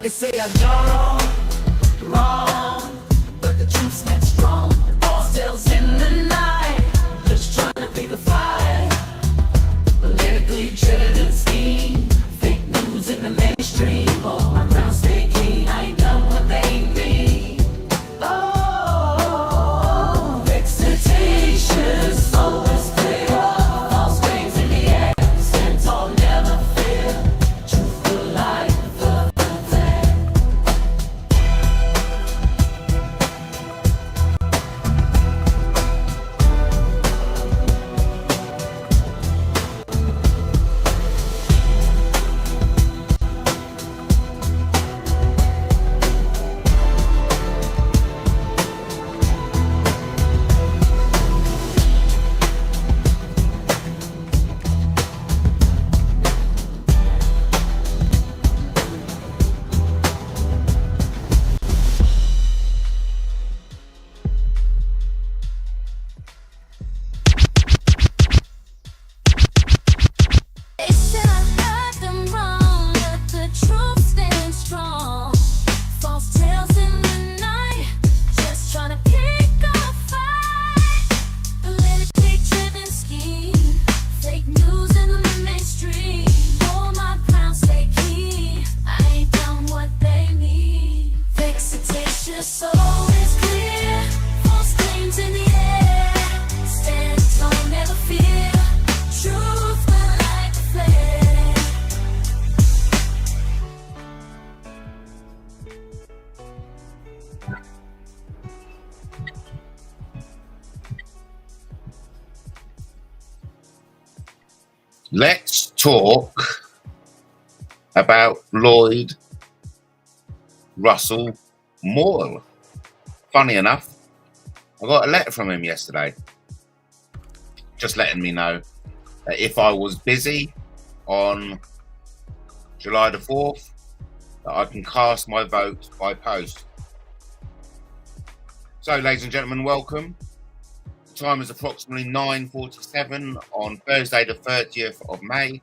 They say I'm wrong, but the truth stands strong. False tales in the night, just trying to pick a fight. Politically driven and scheme, fake news in the mainstream. Oh, my crown stay clean, I ain't done what they mean. Oh, vexatious, always clear. False claims in the air, stand tall, never fear. Truth will light the flame. They said I got them wrong, but the truth stands strong. False tales in the night, just trying to pick a fight. Politically driven scheme, fake news in the mainstream. Hold my crown, stay keen. I ain't done what they need. Vexatious, soul is clear. False claims in the air, stand tall, never fear. Truth will light the flame. Let's talk about Lloyd russell-moyle. Funny enough, I got a letter from him yesterday, just letting me know that if I was busy on July the 4th, that I can cast my vote by post. So, ladies and gentlemen, welcome. The time is approximately 9:47 on Thursday the 30th of May.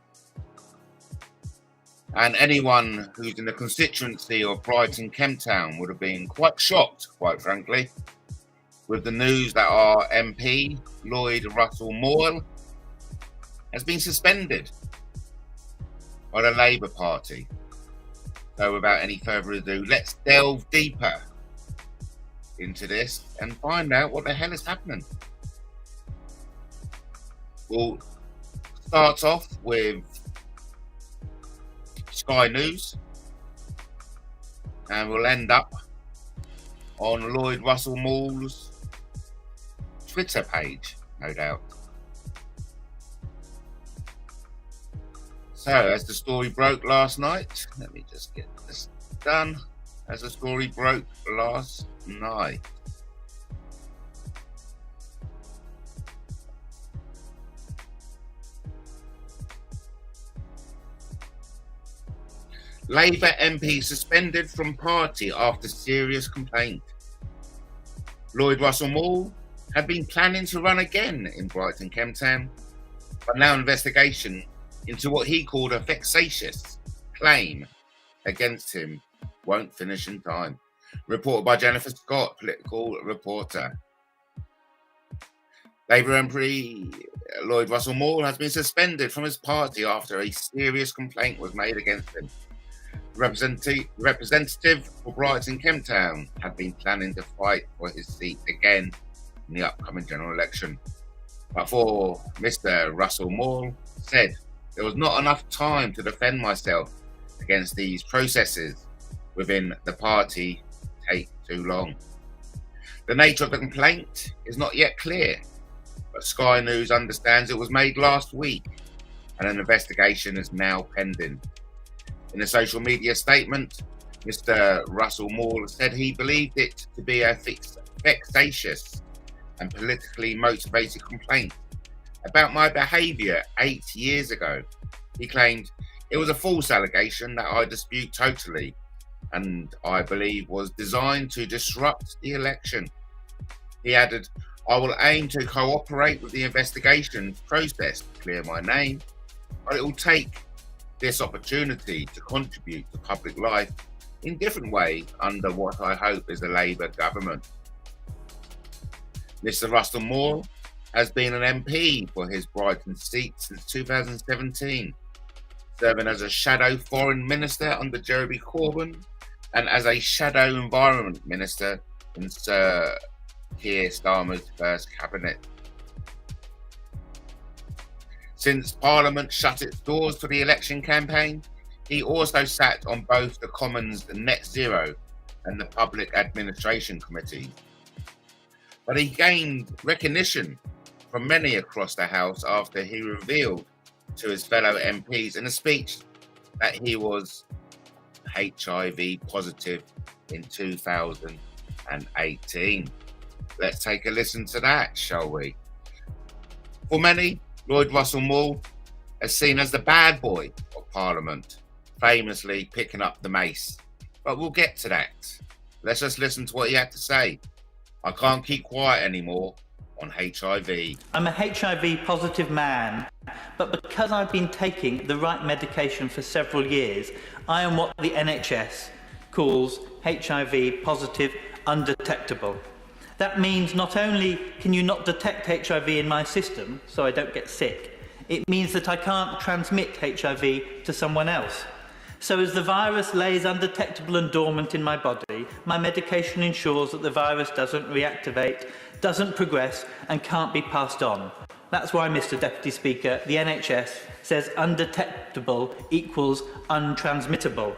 And anyone who's in the constituency of Brighton Kemptown would have been quite shocked, quite frankly, with the news that our MP, Lloyd russell-moyle, has been suspended by the Labour Party. So without any further ado, let's delve deeper into this and find out what the hell is happening. We'll start off with Sky News, and we'll end up on Lloyd russell-moyle's Twitter page, no doubt. So, as the story broke last night, let me just get this done. As the story broke last night, Labour MP suspended from party after serious complaint. Lloyd russell-moyle had been planning to run again in Brighton Kemptown, but now investigation into what he called a vexatious claim against him won't finish in time. Reported by Jennifer Scott, political reporter. Labour MP Lloyd russell-moyle has been suspended from his party after a serious complaint was made against him. Representative for Brighton Kemptown had been planning to fight for his seat again in the upcoming general election. But for Mr. russell-moyle said, there was not enough time to defend myself against these processes within the party take too long. The nature of the complaint is not yet clear, but Sky News understands it was made last week and an investigation is now pending. In a social media statement, Mr. russell-moyle said he believed it to be a vexatious and politically motivated complaint about my behaviour 8 years ago. He claimed it was a false allegation that I dispute totally and I believe was designed to disrupt the election. He added, I will aim to cooperate with the investigation process to clear my name, but it will take this opportunity to contribute to public life in different ways under what I hope is a Labour government. Mr. Russell-Moyle has been an MP for his Brighton seat since 2017, serving as a shadow foreign minister under Jeremy Corbyn and as a shadow environment minister in Sir Keir Starmer's first cabinet. Since Parliament shut its doors for the election campaign, he also sat on both the Commons Net Zero and the Public Administration Committee. But he gained recognition from many across the House after he revealed to his fellow MPs in a speech that he was HIV positive in 2018. Let's take a listen to that, shall we? For many, Lloyd Russell-Moyle is seen as the bad boy of Parliament, famously picking up the mace. But we'll get to that. Let's just listen to what he had to say. I can't keep quiet anymore on HIV. I'm a HIV positive man, but because I've been taking the right medication for several years, I am what the NHS calls HIV positive undetectable. That means not only can you not detect HIV in my system, so I don't get sick, it means that I can't transmit HIV to someone else. So as the virus lays undetectable and dormant in my body, my medication ensures that the virus doesn't reactivate, doesn't progress and can't be passed on. That's why, Mr. Deputy Speaker, the NHS says undetectable equals untransmittable.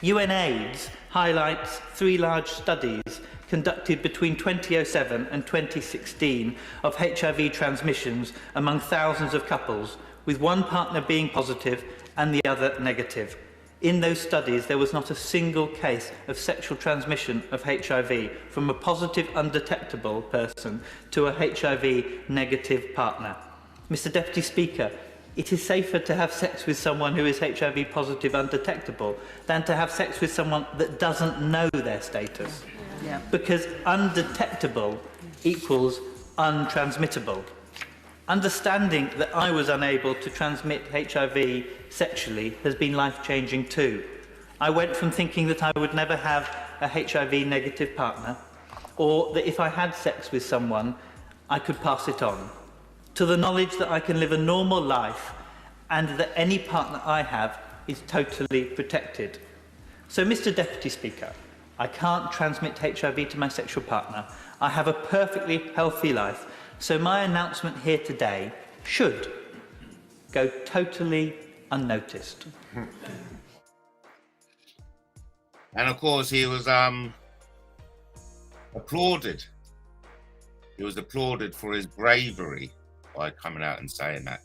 UNAIDS highlights 3 large studies conducted between 2007 and 2016 of HIV transmissions among thousands of couples, with one partner being positive and the other negative. In those studies, there was not a single case of sexual transmission of HIV from a positive undetectable person to a HIV negative partner. Mr. Deputy Speaker, it is safer to have sex with someone who is HIV positive undetectable than to have sex with someone that doesn't know their status. Yeah. Because undetectable equals untransmittable. Understanding that I was unable to transmit HIV sexually has been life-changing too. I went from thinking that I would never have a HIV negative partner, or that if I had sex with someone, I could pass it on, to the knowledge that I can live a normal life and that any partner I have is totally protected. So, Mr. Deputy Speaker, I can't transmit HIV to my sexual partner. I have a perfectly healthy life. So my announcement here today should go totally unnoticed. And of course, he was applauded. He was applauded for his bravery by coming out and saying that.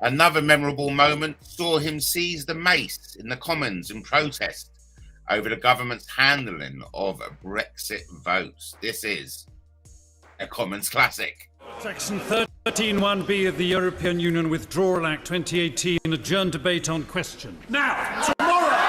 Another memorable moment saw him seize the mace in the Commons in protest over the government's handling of Brexit votes. This is a Commons classic. Section 13(1)(b) of the European Union Withdrawal Act 2018, adjourned debate on question. Now, tomorrow!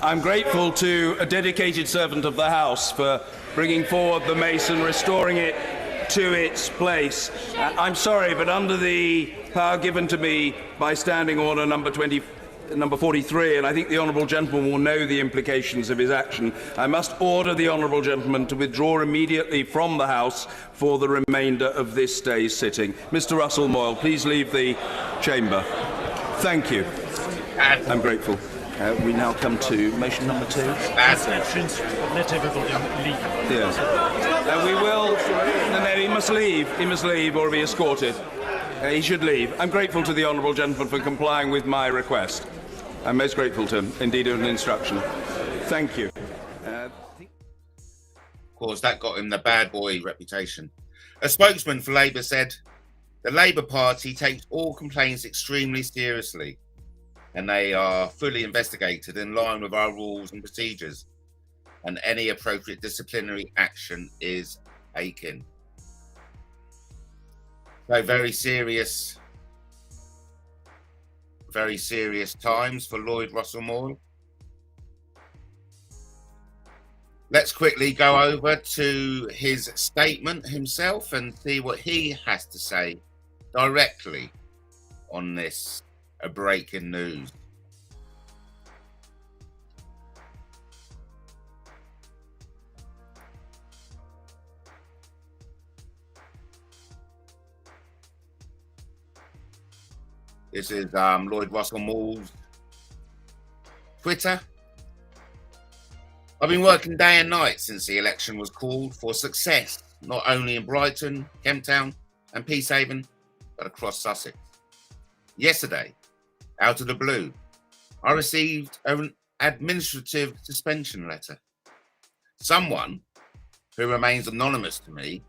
I'm grateful to a dedicated servant of the House for bringing forward the mace and restoring it to its place. I'm sorry, but under the power given to me by Standing Order number 43, and I think the Honourable Gentleman will know the implications of his action, I must order the Honourable Gentleman to withdraw immediately from the House for the remainder of this day's sitting. Mr. Russell-Moyle, please leave the chamber. Thank you. I'm grateful. We now come to motion number 2. Let everybody leave. Yes. We will. No, he must leave. He must leave or be escorted. He should leave. I'm grateful to the Honourable Gentleman for complying with my request. I'm most grateful to him. Indeed, an instruction. Thank you. Of course, that got him the bad boy reputation. A spokesman for Labour said, "The Labour Party takes all complaints extremely seriously, and they are fully investigated in line with our rules and procedures, and any appropriate disciplinary action is taken." So very serious times for Lloyd Russell-moyle. Let's quickly go over to his statement himself and see what he has to say directly on this breaking news. This is Lloyd Russell-moyle's Twitter. "I've been working day and night since the election was called for success, not only in Brighton, Kemptown and Peacehaven, but across Sussex. Yesterday, out of the blue, I received an administrative suspension letter. Someone, who remains anonymous to me,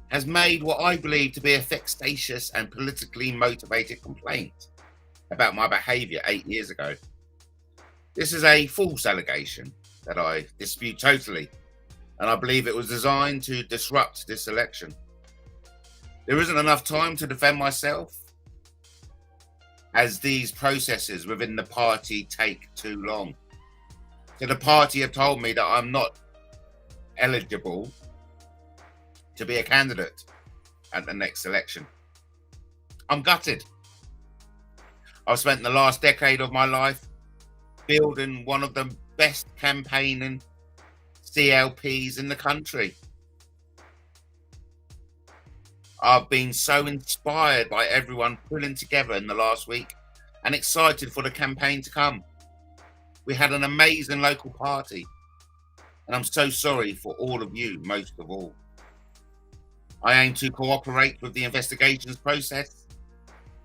has made what I believe to be a vexatious and politically motivated complaint about my behaviour 8 years ago. This is a false allegation that I dispute totally, and I believe it was designed to disrupt this election. There isn't enough time to defend myself, as these processes within the party take too long. So the party have told me that I'm not eligible to be a candidate at the next election. I'm gutted. I've spent the last decade of my life building one of the best campaigning CLPs in the country. I've been so inspired by everyone pulling together in the last week and excited for the campaign to come. We had an amazing local party, and I'm so sorry for all of you, most of all. I aim to cooperate with the investigations process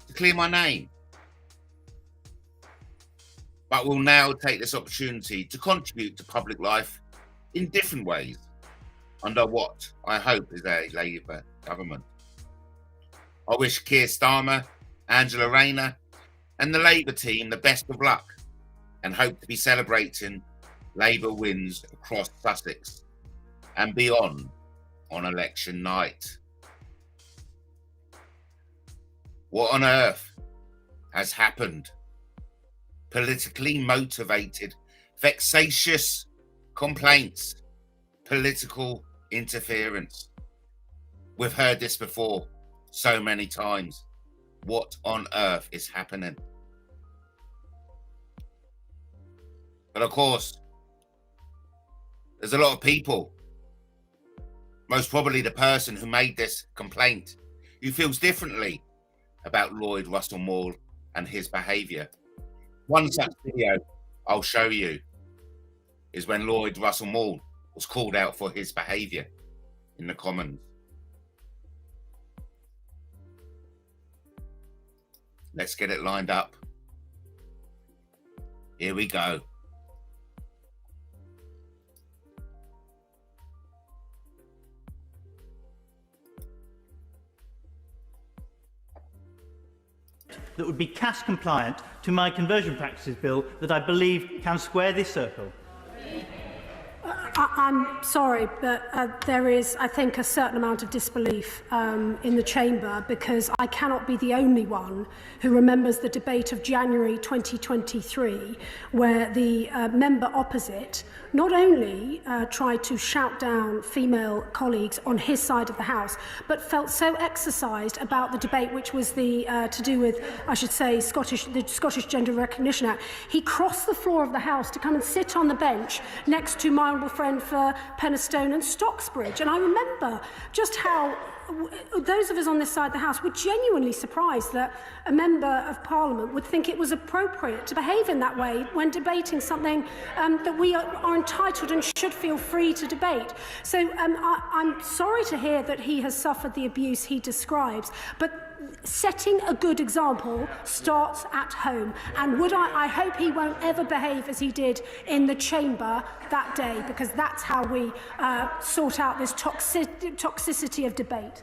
to clear my name, but will now take this opportunity to contribute to public life in different ways under what I hope is a Labour government. I wish Keir Starmer, Angela Rayner and the Labour team the best of luck, and hope to be celebrating Labour wins across Sussex and beyond on election night." What on earth has happened? Politically motivated, vexatious complaints, political interference. We've heard this before so many times. What on earth is happening? But of course, there's a lot of people, most probably the person who made this complaint, who feels differently about Lloyd Russell-moyle and his behaviour. One such video I'll show you is when Lloyd Russell-moyle was called out for his behaviour in the Commons. Let's get it lined up. Here we go. That would be cash compliant to my conversion practices bill that I believe can square this circle. I'm sorry, but there is, I think, a certain amount of disbelief in the chamber, because I cannot be the only one who remembers the debate of January 2023, where the member opposite not only tried to shout down female colleagues on his side of the House, but felt so exercised about the debate, which was the to do with, I should say, the Scottish Gender Recognition Act. He crossed the floor of the House to come and sit on the bench next to my honourable friend for Penistone and Stocksbridge. And I remember just how those of us on this side of the House were genuinely surprised that a member of Parliament would think it was appropriate to behave in that way when debating something that we are entitled and should feel free to debate. So I'm sorry to hear that he has suffered the abuse he describes, but setting a good example starts at home. And I hope he won't ever behave as he did in the chamber that day, because that's how we sort out this toxicity of debate.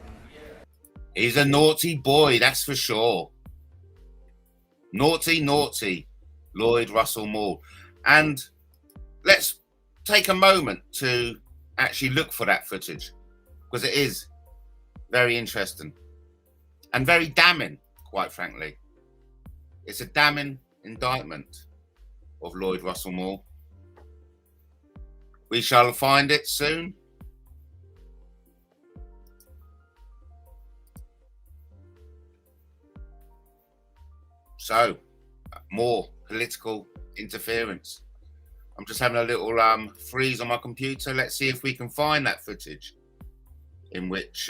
He's a naughty boy, that's for sure. Naughty, naughty, Lloyd Russell-moyle. And let's take a moment to actually look for that footage, because it is very interesting and very damning, quite frankly. It's a damning indictment of Lloyd Russell-moyle. We shall find it soon. So, more political interference. I'm just having a little freeze on my computer. Let's see if we can find that footage in which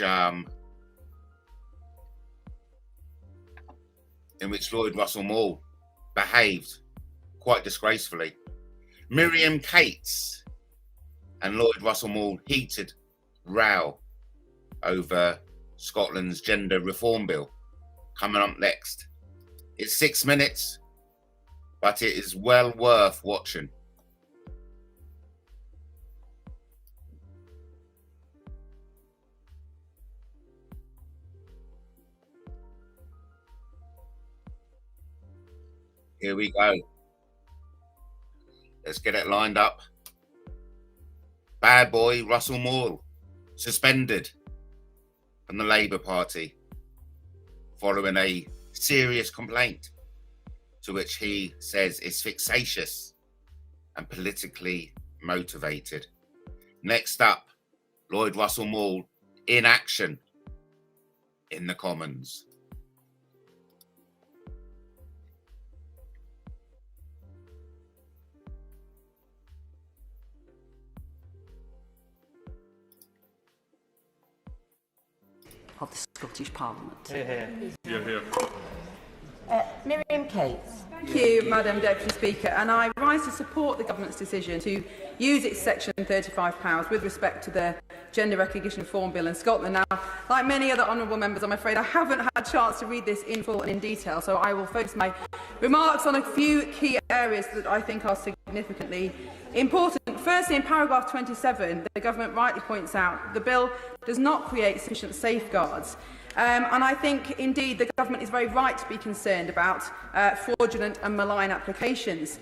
Lloyd Russell-moyle behaved quite disgracefully. Miriam Cates and Lloyd Russell-moyle heated row over Scotland's gender reform bill. Coming up next. It's 6 minutes, but it is well worth watching. Here we go. Let's get it lined up. Bad boy Russell-moyle suspended from the Labour Party following a serious complaint to which he says is vexatious and politically motivated. Next up, Lloyd Russell-moyle in action in the Commons. Of the Scottish Parliament. Miriam Cates. Thank you, Madam Deputy Speaker, and I rise to support the Government's decision to use its Section 35 powers with respect to the Gender Recognition Reform Bill in Scotland. Now, like many other honourable members, I'm afraid I haven't had a chance to read this in full and in detail, so I will focus my remarks on a few key areas that I think are significantly important. Firstly, in paragraph 27, the Government rightly points out the bill does not create sufficient safeguards. And I think, indeed, the Government is very right to be concerned about fraudulent and malign applications,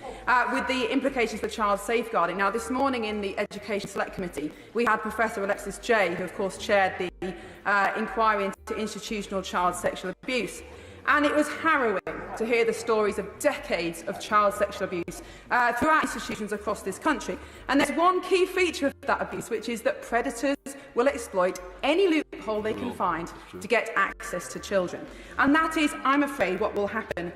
with the implications for child safeguarding. Now, this morning in the Education Select Committee, we had Professor Alexis Jay, who, of course, chaired the inquiry into institutional child sexual abuse. And it was harrowing to hear the stories of decades of child sexual abuse throughout institutions across this country. And there's one key feature of that abuse, which is that predators will exploit any loophole they can find to get access to children. And that is, I'm afraid, what will happen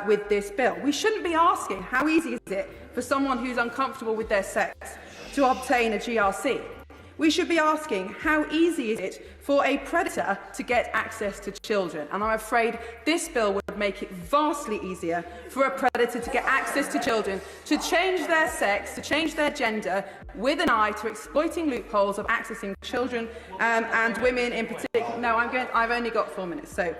with this bill. We shouldn't be asking how easy is it for someone who's uncomfortable with their sex to obtain a GRC. We should be asking, how easy is it for a predator to get access to children? And I'm afraid this bill would make it vastly easier for a predator to get access to children, to change their sex, to change their gender, with an eye to exploiting loopholes of accessing children and women in particular. No, I've only got 4 minutes, so.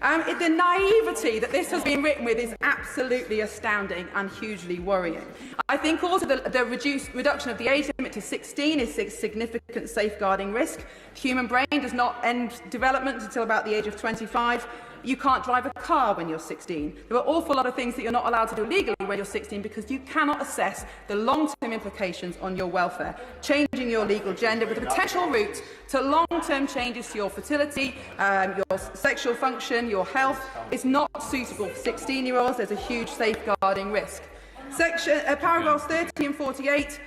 The naivety that this has been written with is absolutely astounding and hugely worrying. I think also the reduction of the age limit to 16 is a significant safeguarding risk. The human brain does not end development until about the age of 25. You can't drive a car when you're 16. There are an awful lot of things that you're not allowed to do legally when you're 16 because you cannot assess the long-term implications on your welfare. Changing your legal gender with a potential route to long-term changes to your fertility, your sexual function, your health is not suitable for 16-year-olds. There's a huge safeguarding risk. Paragraphs 30 and 48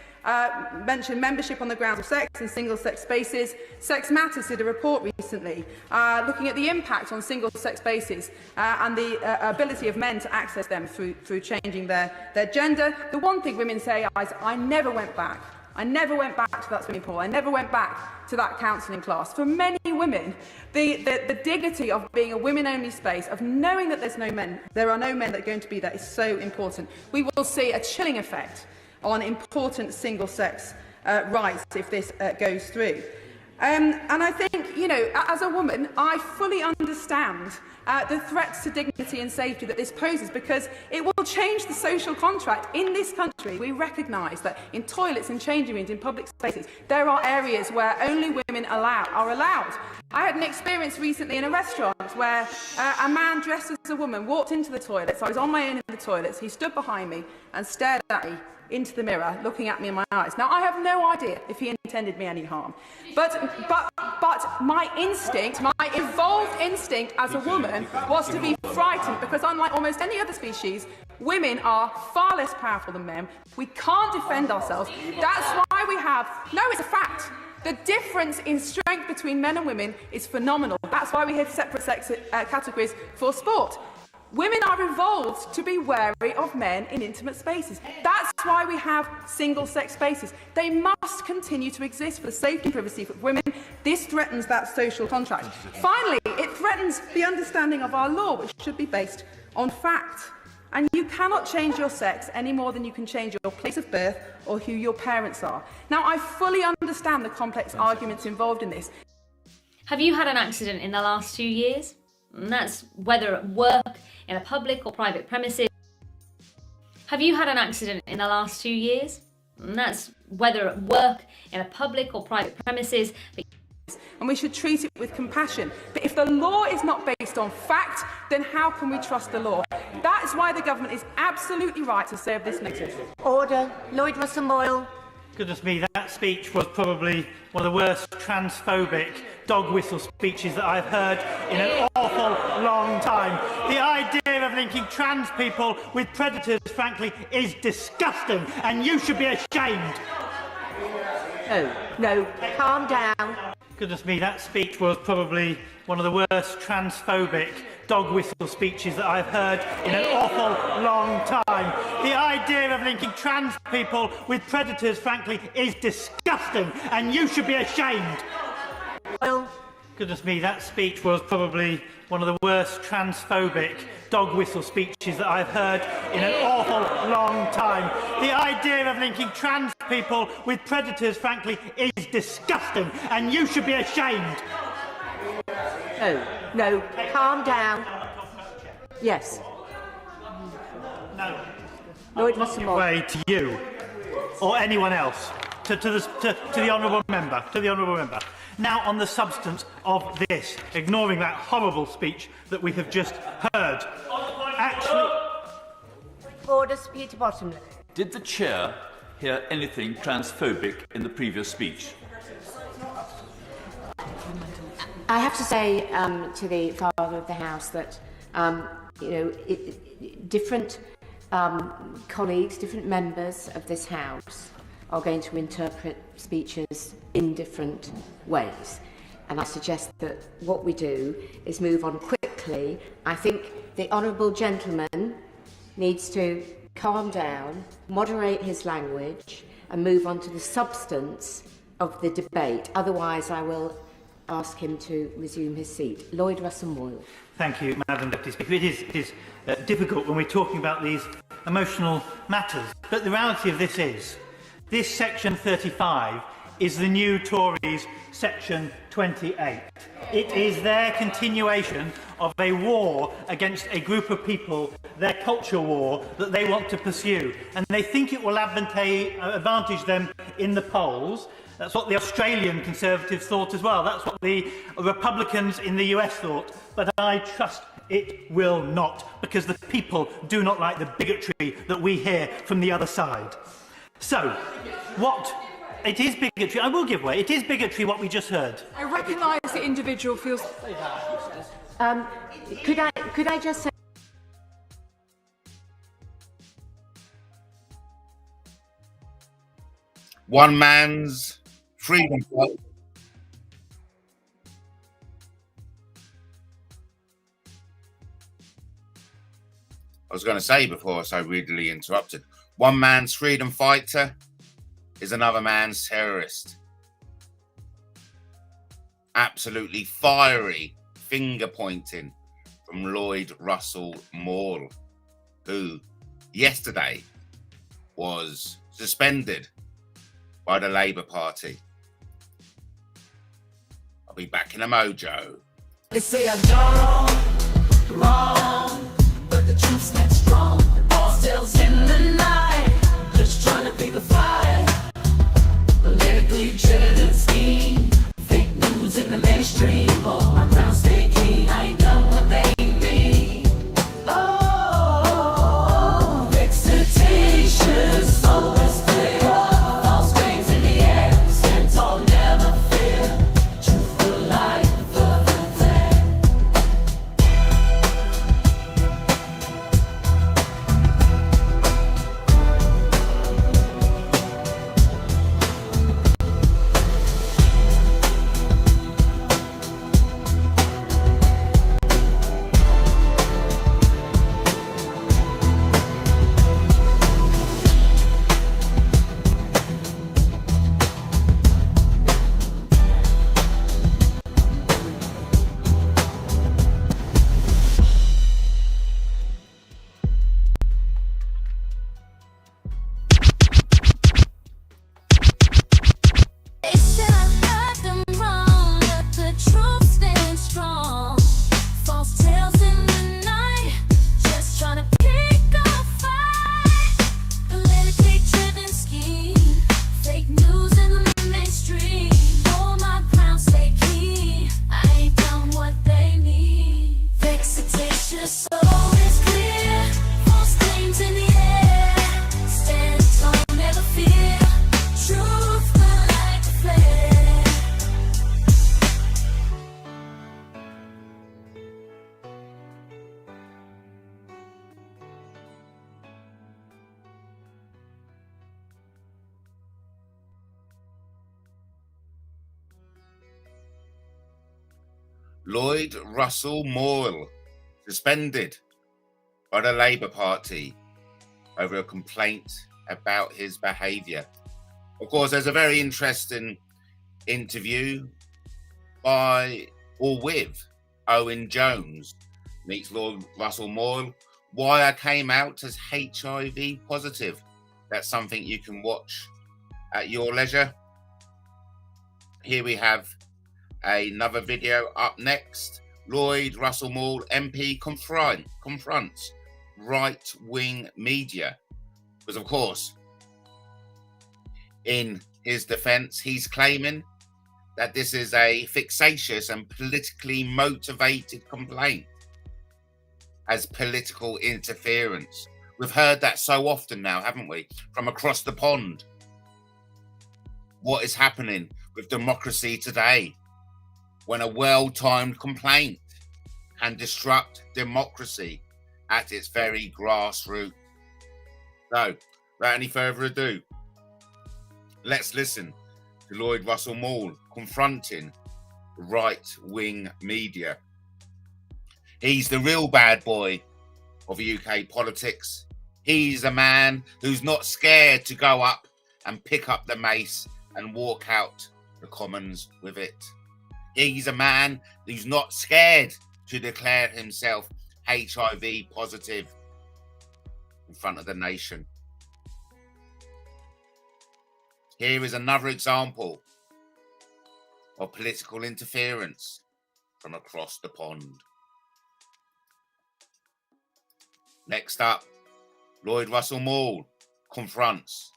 mention membership on the grounds of sex in single-sex spaces. Sex Matters did a report recently looking at the impact on single-sex spaces and the ability of men to access them through changing their gender. The one thing women say is, I never went back. I never went back to that swimming pool. I never went back to that counselling class. For many women, the dignity of being a women-only space, of knowing that there are no men that are going to be there, is so important. We will see a chilling effect on important single-sex rights if this goes through. And I think, you know, as a woman, I fully understand the threats to dignity and safety that this poses, because it will change the social contract. In this country, we recognise that in toilets and changing rooms, in public spaces, there are areas where only women are allowed. I had an experience recently in a restaurant where a man dressed as a woman walked into the toilets. I was on my own in the toilets. He stood behind me and stared at me into the mirror, looking at me in my eyes. Now, I have no idea if he intended me any harm, but my instinct, my evolved instinct as a woman was to be frightened, because unlike almost any other species, women are far less powerful than men. We can't defend ourselves. That's why we have... No, it's a fact. The difference in strength between men and women is phenomenal. That's why we have separate sex categories for sport. Women are evolved to be wary of men in intimate spaces. That's why we have single-sex spaces. They must continue to exist for the safety and privacy of women. This threatens that social contract. Finally, it threatens the understanding of our law, which should be based on fact. And you cannot change your sex any more than you can change your place of birth or who your parents are. Now, I fully understand the complex arguments involved in this. Have you had an accident in the last 2 years? And that's whether at work, in a public or private premises. Have you had an accident in the last 2 years? And that's whether at work, in a public or private premises. And we should treat it with compassion. But if the law is not based on fact, then how can we trust the law? That is why the government is absolutely right to serve this notice. Order. Lloyd, russell-moyle. Goodness me, that speech was probably one of the worst transphobic dog whistle speeches that I've heard in an awful long time. The idea of linking trans people with predators, frankly, is disgusting, and you should be ashamed. No, calm down. Goodness me, that speech was probably one of the worst transphobic dog whistle speeches that I've heard in an awful long time. The idea of linking trans people with predators, frankly, is disgusting, and you should be ashamed. Well, goodness me, that speech was probably one of the worst transphobic dog whistle speeches that I've heard in an awful long time. The idea of linking trans people with predators, frankly, is disgusting, and you should be ashamed. No, calm down. Yes. No. Lloyd russell-moyle. Way to you or anyone else, to the honourable member. Now, on the substance of this, ignoring that horrible speech that we have just heard, actually... Order, Peter Bottomley. Did the chair hear anything transphobic in the previous speech? I have to say to the Father of the House that, different colleagues, different members of this House are going to interpret speeches in different ways. And I suggest that what we do is move on quickly. I think the honourable gentleman needs to calm down, moderate his language, and move on to the substance of the debate. Otherwise, I will ask him to resume his seat. Lloyd russell-moyle. Thank you, Madam Deputy Speaker. It is difficult when we're talking about these emotional matters. But the reality of this is, this Section 35 is the new Tories' Section 28. It is their continuation of a war against a group of people, their culture war, that they want to pursue. And they think it will advantage them in the polls. That's what the Australian Conservatives thought as well. That's what the Republicans in the US thought. But I trust it will not, because the people do not like the bigotry that we hear from the other side. So, it is bigotry. I will give way. It is bigotry what we just heard. I recognise the individual feels... Could I just say... One man's freedom fight. I was going to say before I was so rudely interrupted, one man's freedom fighter is another man's terrorist. Absolutely fiery finger pointing from Lloyd russell-moyle, who yesterday was suspended by the Labour Party. I'll be back in a mojo. They say I'm wrong, but the truth's not strong. All still in the night, just trying to pick the fight. Politically driven scheme, fake news in the mainstream. Lloyd Russell-moyle suspended by the Labour Party over a complaint about his behaviour. Of course, there's a very interesting interview by or with Owen Jones meets Lloyd Russell-moyle. Why I came out as HIV positive. That's something you can watch at your leisure. Here we have another video up next. Lloyd Russell-moyle MP confronts right-wing media. Because, of course, in his defence, he's claiming that this is a fixatious and politically motivated complaint as political interference. We've heard that so often now, haven't we? From across the pond. What is happening with democracy today when a well-timed complaint can disrupt democracy at its very grassroots? So, without any further ado, let's listen to Lloyd Russell-moyle confronting right-wing media. He's the real bad boy of UK politics. He's a man who's not scared to go up and pick up the mace and walk out the Commons with it. He's a man who's not scared to declare himself HIV positive in front of the nation. Here is another example of political interference from across the pond. Next up, Lloyd Russell-moyle confronts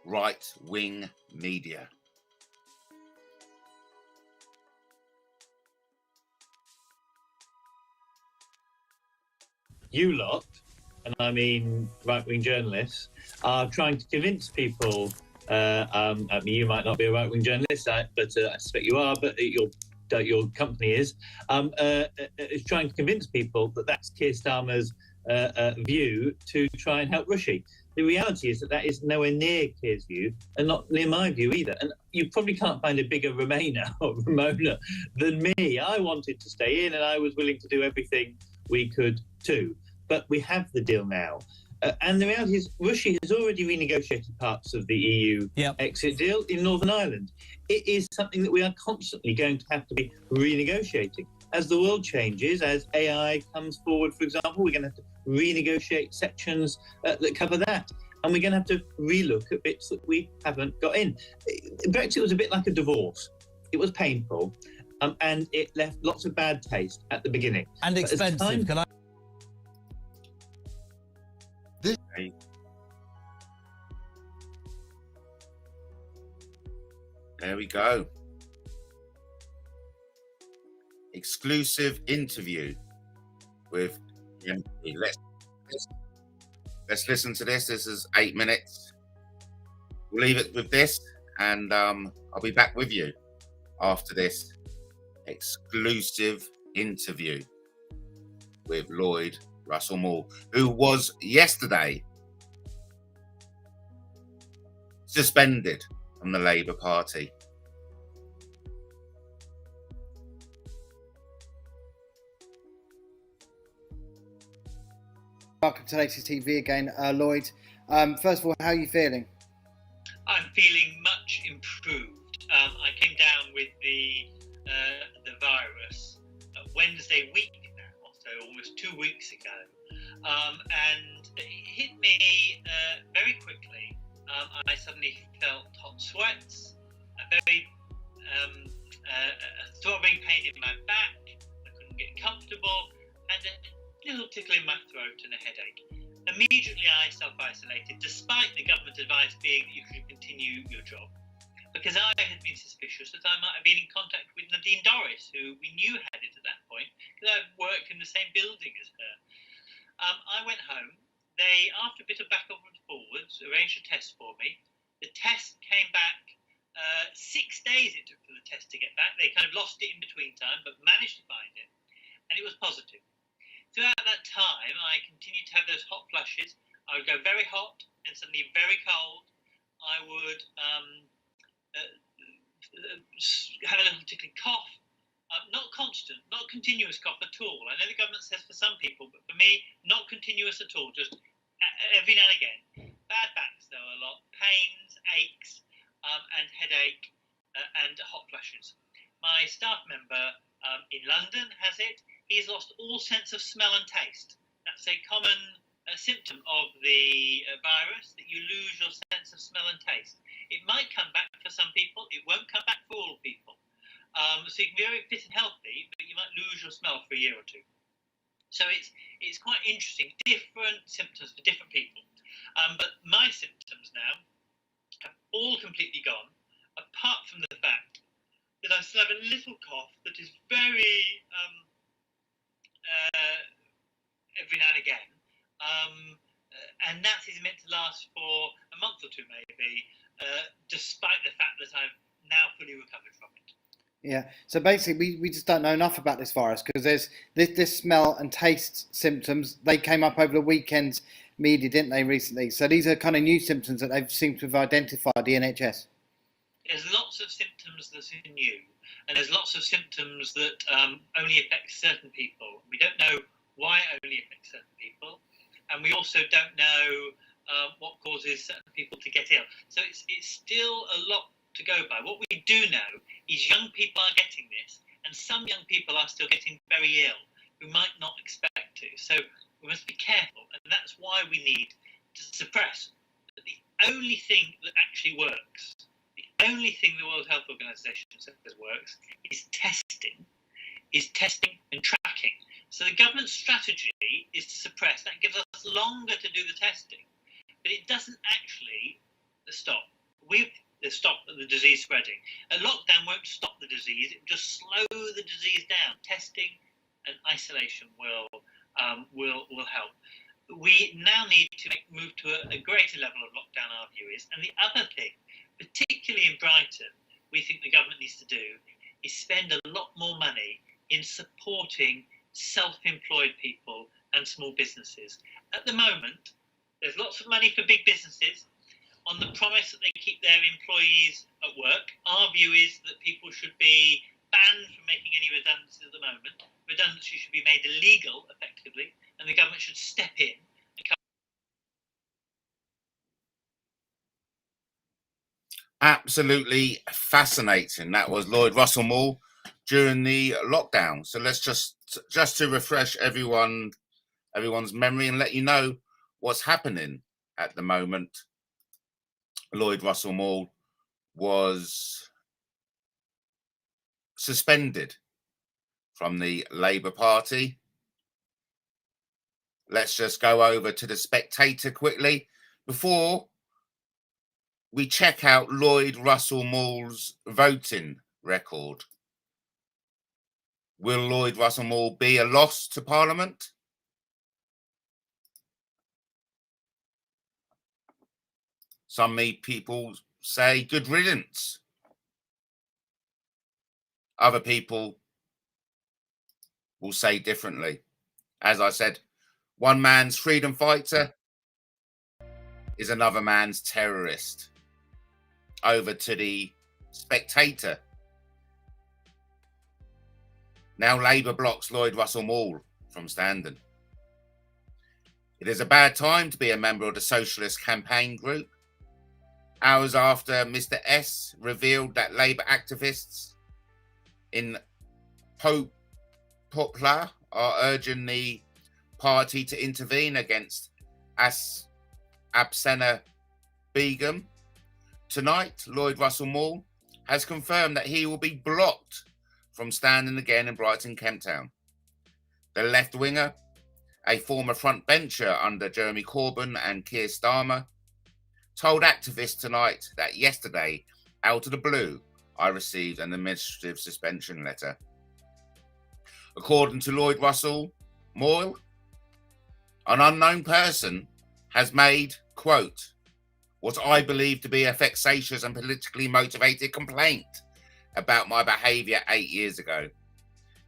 right-wing media. You lot, and I mean right-wing journalists, are trying to convince people, I mean, you might not be a right-wing journalist, but I suspect you are, but your company is trying to convince people that that's Keir Starmer's view to try and help Russia. The reality is that that is nowhere near Keir's view and not near my view either. And you probably can't find a bigger Ramona than me. I wanted to stay in and I was willing to do everything we could too. But we have the deal now. And the reality is Russia has already renegotiated parts of the EU exit deal in Northern Ireland. It is something that we are constantly going to have to be renegotiating. As the world changes, as AI comes forward, for example, we're going to have to renegotiate sections that cover that. And we're going to have to relook at bits that we haven't got in. Brexit was a bit like a divorce. It was painful, and it left lots of bad taste at the beginning. And expensive. Can I? There we go. Exclusive interview with MP. Let's listen to this. This is 8 minutes. We'll leave it with this, and I'll be back with you after this exclusive interview with Lloyd Russell-moyle, who was yesterday suspended from the Labour Party. Welcome to Latest TV again, Lloyd. First of all, how are you feeling? I'm feeling much improved. I came down with the virus Wednesday week now, so almost 2 weeks ago, and it hit me very quickly. I suddenly felt hot sweats, a very throbbing pain in my back. I couldn't get comfortable, and a little tickle in my throat and a headache. Immediately I self-isolated, despite the government advice being that you could continue your job, because I had been suspicious that I might have been in contact with Nadine Dorris, who we knew had it at that point, because I worked in the same building as her. I went home. They, after a bit of backwards and forwards, arranged a test for me. The test came back. 6 days it took for the test to get back. They kind of lost it in between time, but managed to find it, and it was positive. Throughout that time, I continued to have those hot flushes. I would go very hot and suddenly very cold. I would have a little tickly cough. Not constant, not continuous cough at all. I know the government says for some people, but for me, not continuous at all. Just every now and again. Bad backs though a lot, pains, aches, and headache, and hot flushes. My staff member in London has it. He's lost all sense of smell and taste. That's a common symptom of the virus, that you lose your sense of smell and taste. It might come back for some people. It won't come back for all people. So you can be very fit and healthy, but you might lose your smell for a year or two. So it's quite interesting. Different symptoms for different people. But my symptoms now have all completely gone, apart from the fact that I still have a little cough that is very every now and again. And that is meant to last for a month or two, maybe, despite the fact that I've now fully recovered from it. Yeah, so basically we just don't know enough about this virus, because there's this smell and taste symptoms. They came up over the weekend's media, didn't they, recently? So these are kind of new symptoms that they've seemed to have identified, the NHS. There's lots of symptoms that are new, and there's lots of symptoms that only affect certain people. We don't know why it only affects certain people, and we also don't know what causes certain people to get ill. So it's still a lot to go by. What we do know is young people are getting this, and some young people are still getting very ill who might not expect to. So we must be careful, and that's why we need to suppress. But the only thing that actually works, the only thing the World Health Organization says works, is testing and tracking. So the government's strategy is to suppress. That gives us longer to do the testing, but it doesn't actually stop. Stop the disease spreading. A lockdown won't stop the disease; it will just slow the disease down. Testing and isolation will help. We now need to move to a greater level of lockdown, our view is. And the other thing, particularly in Brighton, we think the government needs to do is spend a lot more money in supporting self-employed people and small businesses. At the moment, there's lots of money for big businesses on the promise that they keep their employees at work. Our view is that people should be banned from making any redundancies at the moment. Redundancy should be made illegal, effectively, and the government should step in and cover. Absolutely fascinating. That was Lloyd russell-moyle during the lockdown. So let's just to refresh everyone's memory and let you know what's happening at the moment. Lloyd russell-moyle was suspended from the Labour Party. Let's just go over to the Spectator quickly before we check out Lloyd russell-moyle's voting record. Will Lloyd russell-moyle be a loss to Parliament? Some people say good riddance. Other people will say differently. As I said, one man's freedom fighter is another man's terrorist. Over to the Spectator. Now Labour blocks Lloyd russell-moyle from standing. It is a bad time to be a member of the Socialist Campaign Group. Hours after Mr. S revealed that Labour activists in Poplar are urging the party to intervene against Absena Begum. Tonight, Lloyd russell-moyle has confirmed that he will be blocked from standing again in Brighton Kemp Town. The left-winger, a former frontbencher under Jeremy Corbyn and Keir Starmer, told activists tonight that yesterday, out of the blue, I received an administrative suspension letter. According to Lloyd russell-moyle, an unknown person has made, quote, what I believe to be a vexatious and politically motivated complaint about my behaviour 8 years ago.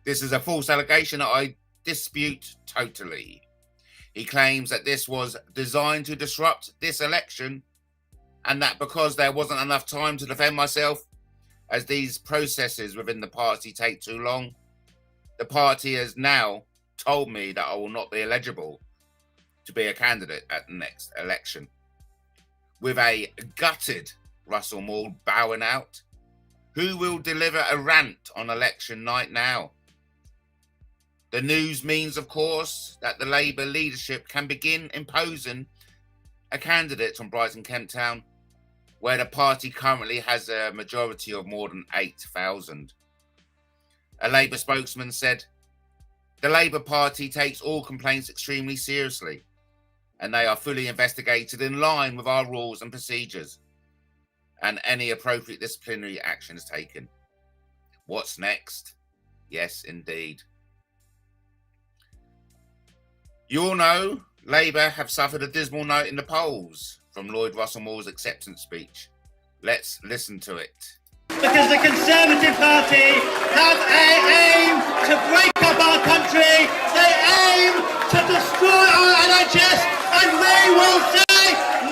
This is a false allegation that I dispute totally. He claims that this was designed to disrupt this election and that because there wasn't enough time to defend myself, as these processes within the party take too long. The party has now told me that I will not be eligible to be a candidate at the next election. With a gutted Russell-Moyle bowing out, who will deliver a rant on election night now? The news means, of course, that the Labour leadership can begin imposing a candidate on Brighton Kemp Town, where the party currently has a majority of more than 8,000. A Labour spokesman said, "The Labour Party takes all complaints extremely seriously, and they are fully investigated in line with our rules and procedures, and any appropriate disciplinary action is taken." What's next? Yes, indeed. You all know Labour have suffered a dismal note in the polls from Lloyd Russell-Moyle's acceptance speech. Let's listen to it. Because the Conservative Party have an aim to break up our country, they aim to destroy our NHS, and we will say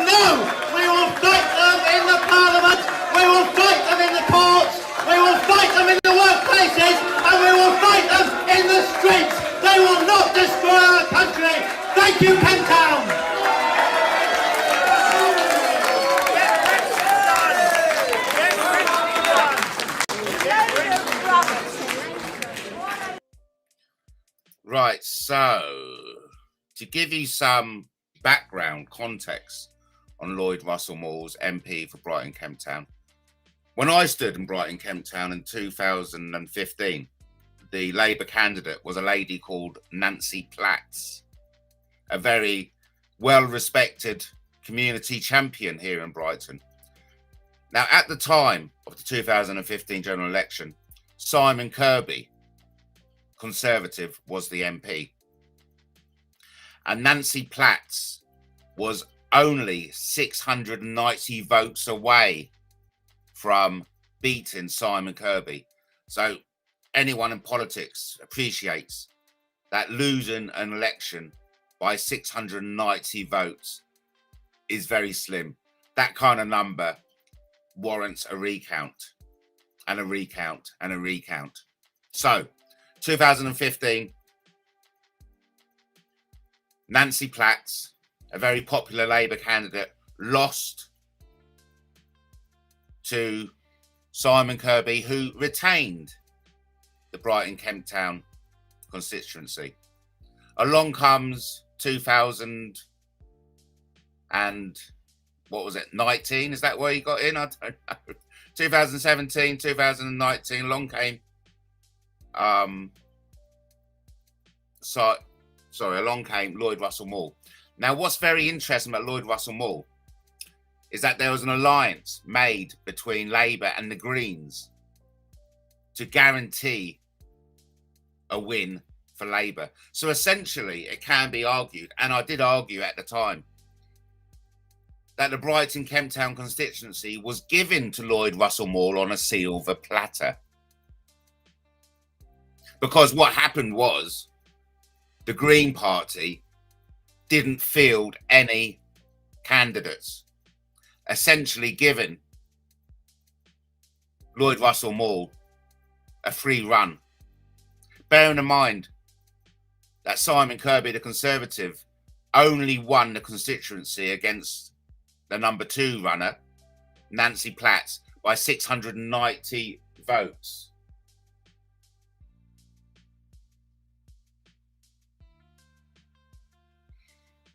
no! We will fight them in the Parliament, we will fight them in the courts, we will fight them in the workplaces, and we will fight them in the streets! They will not destroy our country! Thank you, Kent Town! Right, so to give you some background context on Lloyd Russell-Moyle's MP for Brighton Kemp Town, when I stood in Brighton Kemp Town in 2015, the Labour candidate was a lady called Nancy Platts, a very well-respected community champion here in Brighton. Now, at the time of the 2015 general election, Simon Kirby, Conservative, was the MP. And Nancy Platts was only 690 votes away from beating Simon Kirby. So anyone in politics appreciates that losing an election by 690 votes is very slim. That kind of number warrants a recount and a recount and a recount. So 2015, Nancy Platts, a very popular Labour candidate, lost to Simon Kirby, who retained the Brighton Kemp Town constituency. Along comes 2000 and what was it, 19? Is that where he got in? I don't know. 2017, 2019, along came along came Lloyd Russell-Moyle. Now, what's very interesting about Lloyd Russell-Moyle is that there was an alliance made between Labour and the Greens to guarantee a win for Labour. So essentially, it can be argued, and I did argue at the time, that the Brighton Kemp Town constituency was given to Lloyd Russell-Moyle on a silver platter. Because what happened was the Green Party didn't field any candidates, essentially giving Lloyd Russell-Moyle a free run. Bearing in mind that Simon Kirby, the Conservative, only won the constituency against the number 2 runner, Nancy Platts, by 690 votes.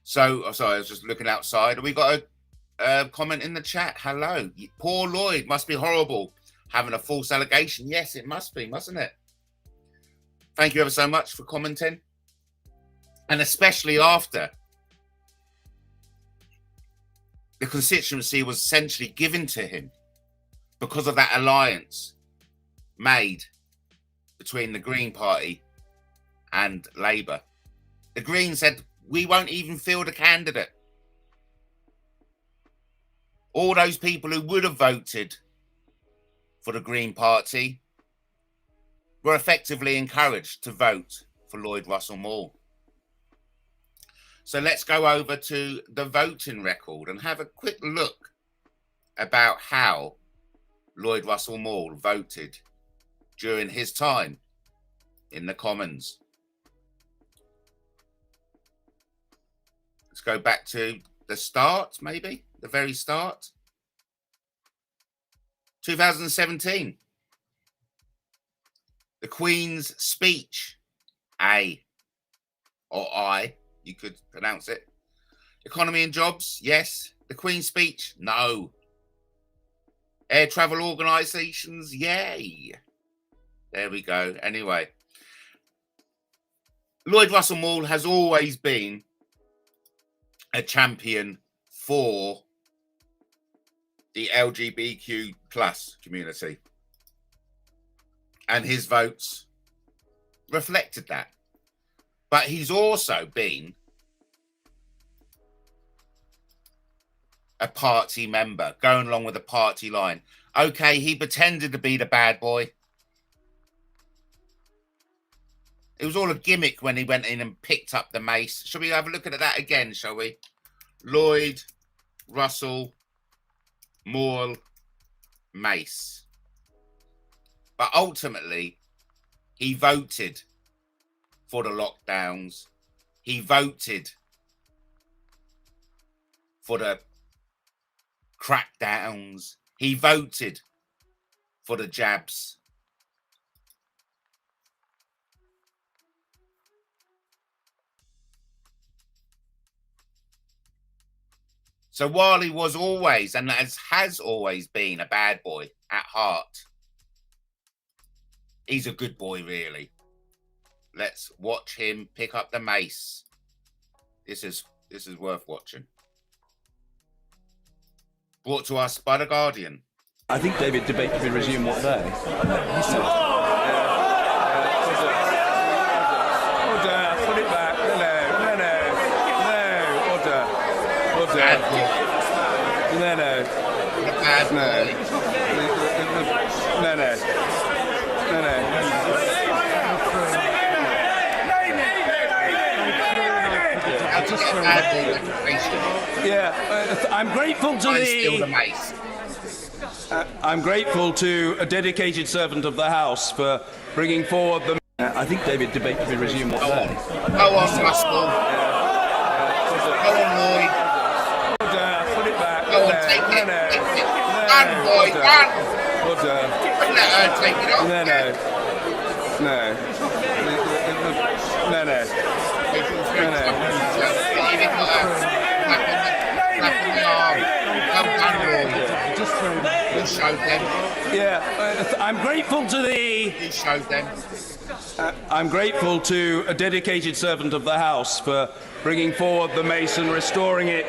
So, sorry, I was just looking outside. We got a comment in the chat. Hello. Poor Lloyd, must be horrible having a false allegation. Yes, it must be, mustn't it? Thank you ever so much for commenting. And especially after the constituency was essentially given to him because of that alliance made between the Green Party and Labour. The Greens said, we won't even field a candidate. All those people who would have voted for the Green Party were effectively encouraged to vote for Lloyd Russell-Moyle. So let's go over to the voting record and have a quick look about how Lloyd Russell-moyle voted during his time in the Commons. Let's go back to the start, maybe, the very start. 2017. The Queen's speech, A, or I, you could pronounce it. Economy and jobs, yes. The Queen's speech, no. Air travel organisations, yay. There we go. Anyway, Lloyd Russell-moyle has always been a champion for the LGBTQ plus community. And his votes reflected that. But he's also been a party member, going along with the party line. Okay, he pretended to be the bad boy. It was all a gimmick when he went in and picked up the mace. Shall we have a look at that again, shall we? Lloyd Russell-moyle mace. But ultimately, he voted for the lockdowns. He voted for the crackdowns. He voted for the jabs. So while he was always, and has always been, a bad boy at heart, he's a good boy, really. Let's watch him pick up the mace. This is worth watching. Brought to us by The Guardian. I think, David, debate to be resumed what day? Order, put it back. No, order. I'm grateful to I'm grateful to a dedicated servant of the House for bringing forward the. I think, David, debate to be resumed what day? Go on, Russell. Go on, Lloyd. Put it back. Go on, take it. Run, boy, run. Don't let her take it off. You showed them. I'm grateful to You showed them. I'm grateful to a dedicated servant of the House for bringing forward the mace and restoring it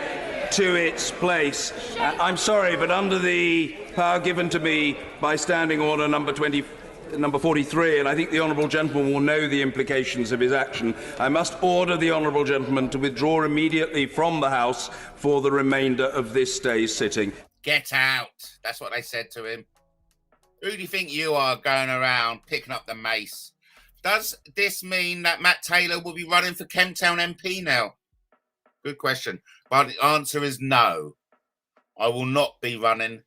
to its place. I'm sorry, but under the power given to me by Standing Order number 43, and I think the Honourable Gentleman will know the implications of his action, I must order the Honourable Gentleman to withdraw immediately from the House for the remainder of this day's sitting. Get out. That's what they said to him. Who do you think you are going around picking up the mace? Does this mean that Matt Taylor will be running for Kemptown MP now? Good question. But the answer is no. I will not be running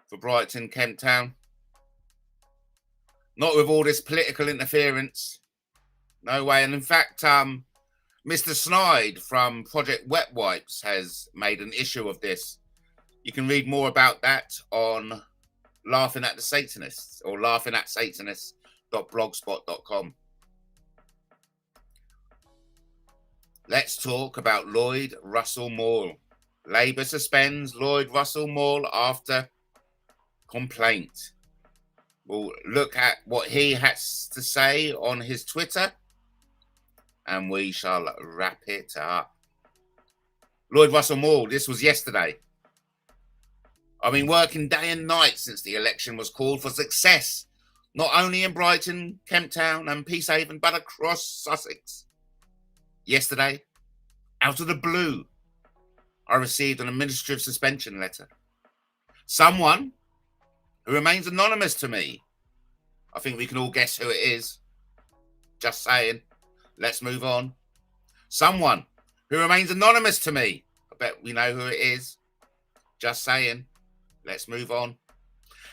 for Brighton, Kemptown. Not with all this political interference. No way. And in fact, Mr. Snide from Project Wet Wipes has made an issue of this. You can read more about that on Laughing at the Satanists or laughingatsatanists.blogspot.com. Let's talk about Lloyd Russell-moyle. Labour suspends Lloyd Russell-moyle after complaint. We'll look at what he has to say on his Twitter and we shall wrap it up. Lloyd Russell-moyle, this was yesterday. I've been working day and night since the election was called for success, not only in Brighton, Kemptown and Peacehaven, but across Sussex. Yesterday, out of the blue, I received an administrative suspension letter. Someone who remains anonymous to me. I think we can all guess who it is. Just saying. Let's move on. Someone who remains anonymous to me. I bet we know who it is. Just saying. Let's move on.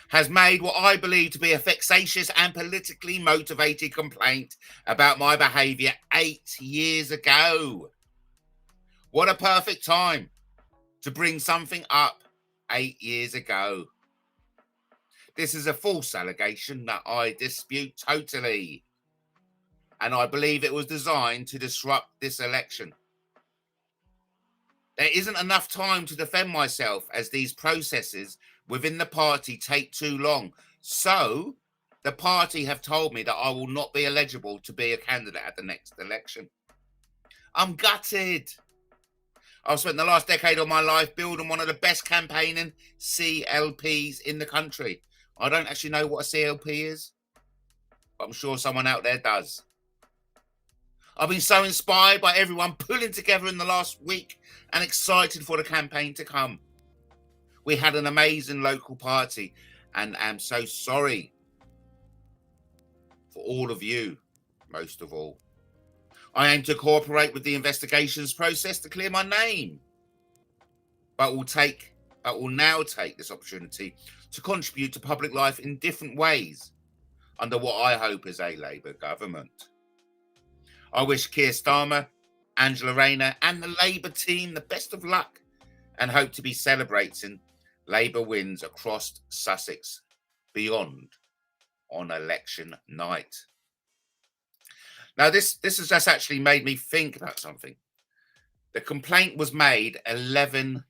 has made what I believe to be a vexatious and politically motivated complaint about my behaviour 8 years ago. What a perfect time to bring something up 8 years ago. This is a false allegation that I dispute totally, and I believe it was designed to disrupt this election. There isn't enough time to defend myself as these processes within the party take too long. So the party have told me that I will not be eligible to be a candidate at the next election. I'm gutted. I've spent the last decade of my life building one of the best campaigning CLPs in the country. I don't actually know what a CLP is, but I'm sure someone out there does. I've been so inspired by everyone pulling together in the last week and excited for the campaign to come. We had an amazing local party, and I'm so sorry for all of you, most of all. I aim to cooperate with the investigations process to clear my name, but will now take this opportunity to contribute to public life in different ways under what I hope is a Labour government. I wish Keir Starmer, Angela Rayner and the Labour team the best of luck and hope to be celebrating Labour wins across Sussex beyond on election night. Now, this has just actually made me think about something. The complaint was made 8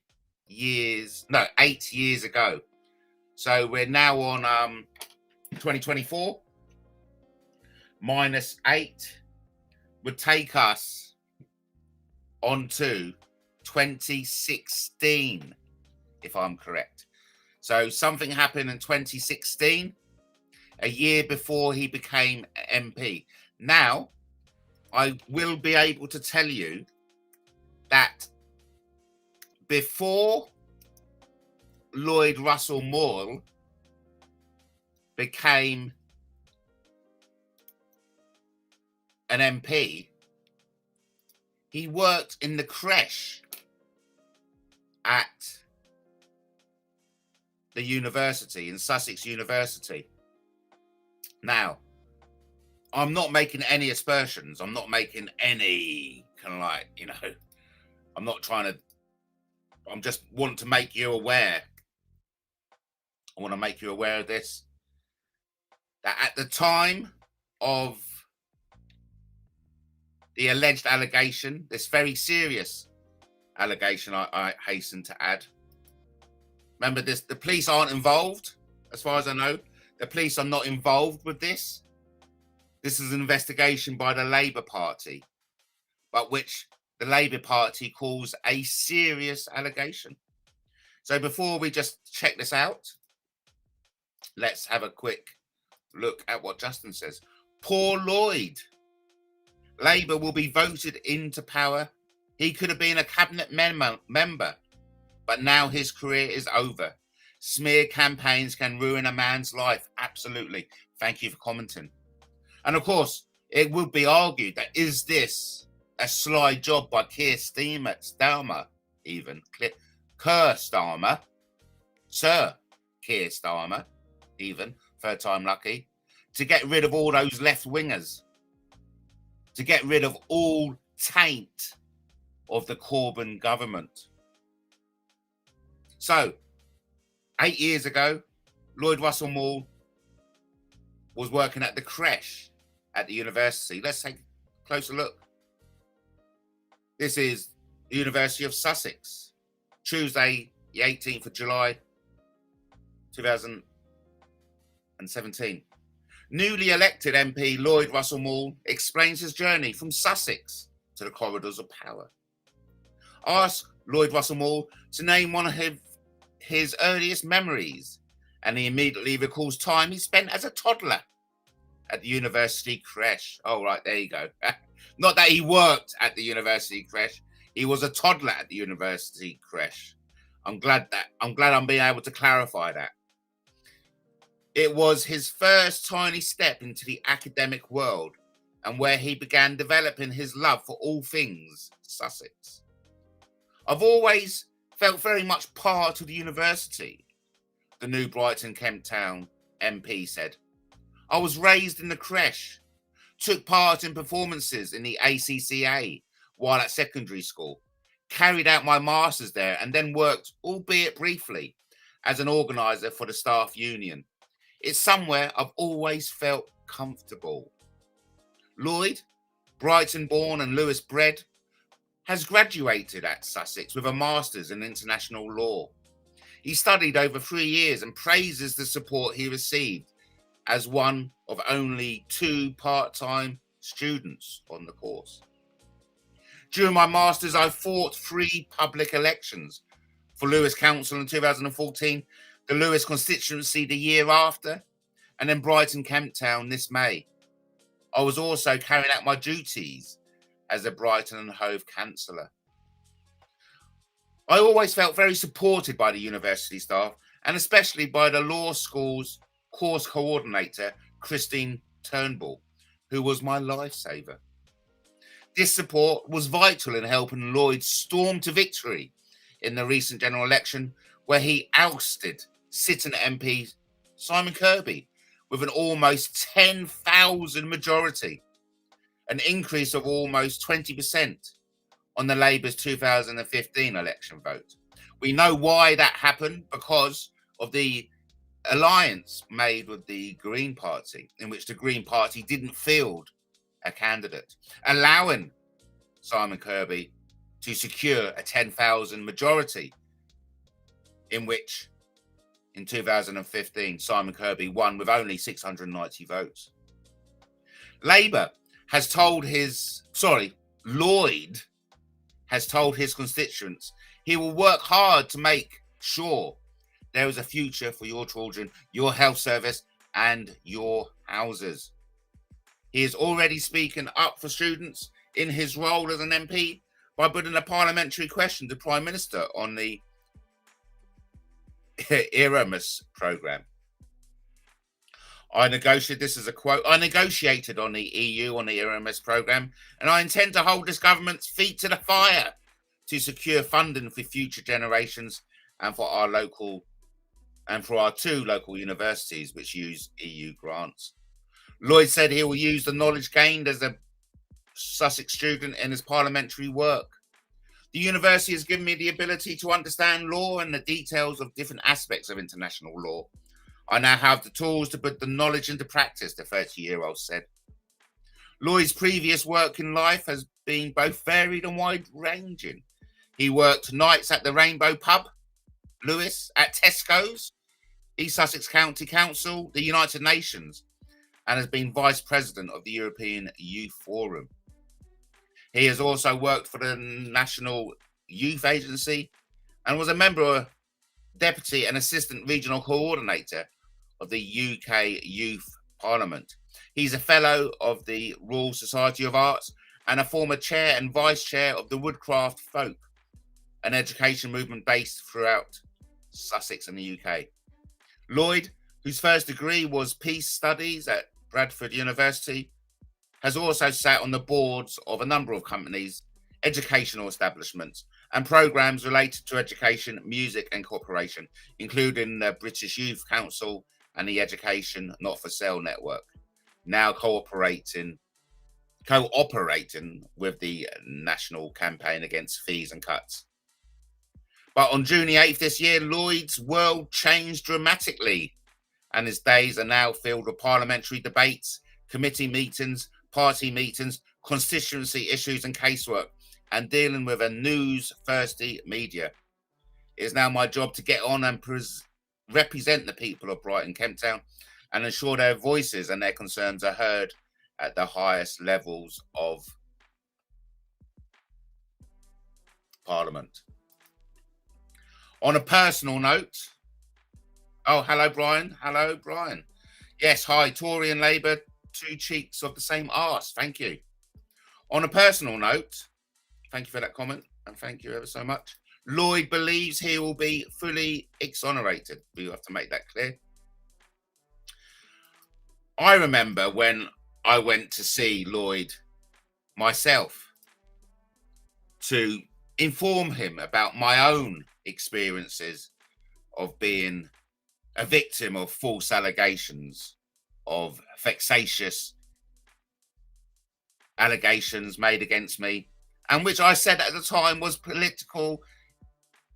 years ago. So we're now on 2024 minus 8 would take us on to 2016, if I'm correct. So something happened in 2016, a year before he became MP. Now, I will be able to tell you that before Lloyd Russell-moyle became an MP, he worked in the creche at the university, in Sussex University. Now, I'm not making any aspersions. I'm not making any kind of like, I'm not trying to, I'm just want to make you aware. I want to make you aware of this. That at the time of the alleged allegation, this very serious allegation, I hasten to add. Remember this, the police aren't involved, as far as I know. The police are not involved with this. This is an investigation by the Labour Party, but which the Labour Party calls a serious allegation. So before we just check this out, let's have a quick look at what Justin says. Poor Lloyd. Labour will be voted into power. He could have been a cabinet member, but now his career is over. Smear campaigns can ruin a man's life. Absolutely. Thank you for commenting. And of course, it would be argued that is this a sly job by Keir Starmer, even Keir Starmer, Sir Keir Starmer, even third time lucky, to get rid of all those left wingers, to get rid of all taint of the Corbyn government. So, 8 years ago, Lloyd Russell-moyle was working at the creche at the university. Let's take a closer look. This is the University of Sussex, Tuesday, the 18th of July, 2017. Newly elected MP Lloyd Russell-moyle explains his journey from Sussex to the corridors of power. Ask Lloyd Russell-moyle to name one of his earliest memories, and he immediately recalls time he spent as a toddler at the university creche. Oh, right, there you go. Not that he worked at the university creche. He was a toddler at the university creche. I'm glad I'm being able to clarify that. It was his first tiny step into the academic world and where he began developing his love for all things Sussex. I've always felt very much part of the university. the new Brighton Kemp Town MP, said, "I was raised in the creche, took part in performances in the ACCA while at secondary school, carried out my masters there, and then worked, albeit briefly, as an organiser for the staff union. It's somewhere I've always felt comfortable." Lloyd, Brighton born and Lewis bred, has graduated at Sussex with a master's in international law. He studied over 3 years and praises the support he received as one of only 2 part-time students on the course. During my master's, I fought 3 public elections for Lewis Council in 2014, the Lewis constituency the year after, and then Brighton Kemp Town this May. I was also carrying out my duties as a Brighton and Hove councillor. I always felt very supported by the university staff and especially by the law school's course coordinator, Christine Turnbull, who was my lifesaver. This support was vital in helping Lloyd storm to victory in the recent general election, where he ousted sitting MP Simon Kirby with an almost 10,000 majority, an increase of almost 20% on the Labour's 2015 election vote. We know why that happened, because of the alliance made with the Green Party, in which the Green Party didn't field a candidate, allowing Simon Kirby to secure a 10,000 majority, in which in 2015 Simon Kirby won with only 690 votes. Lloyd has told his constituents he will work hard to make sure there is a future for your children, your health service and your houses. He is already speaking up for students in his role as an MP by putting a parliamentary question to Prime Minister on the Erasmus programme. This is a quote, "I negotiated on the EU on the Erasmus programme, and I intend to hold this government's feet to the fire to secure funding for future generations and for our 2 local universities which use EU grants." Lloyd said he will use the knowledge gained as a Sussex student in his parliamentary work. "The university has given me the ability to understand law and the details of different aspects of international law. I now have the tools to put the knowledge into practice," the 30-year-old said. Lloyd's previous work in life has been both varied and wide-ranging. He worked nights at the Rainbow Pub, Lewis, at Tesco's, East Sussex County Council, the United Nations, and has been Vice President of the European Youth Forum. He has also worked for the National Youth Agency and was a member, Deputy and Assistant Regional Coordinator of the UK Youth Parliament. He's a Fellow of the Royal Society of Arts and a former Chair and Vice Chair of the Woodcraft Folk, an education movement based throughout Sussex and the UK. Lloyd, whose first degree was Peace Studies at Bradford University, has also sat on the boards of a number of companies, educational establishments, and programmes related to education, music and cooperation, including the British Youth Council and the Education Not for Sale Network, now cooperating with the national campaign against fees and cuts. But on June the 8th this year, Lloyd's world changed dramatically, and his days are now filled with parliamentary debates, committee meetings, party meetings, constituency issues and casework, and dealing with a news-thirsty media. It is now my job to get on and represent the people of Brighton Kemp Town and ensure their voices and their concerns are heard at the highest levels of Parliament. On a personal note, hello, Brian. Hello, Brian. Yes, hi, Tory and Labour, 2 cheeks of the same arse. Thank you. On a personal note, thank you for that comment, and thank you ever so much. Lloyd believes he will be fully exonerated. We have to make that clear. I remember when I went to see Lloyd myself to inform him about my own experiences of being a victim of false allegations, of vexatious allegations made against me, and which I said at the time was political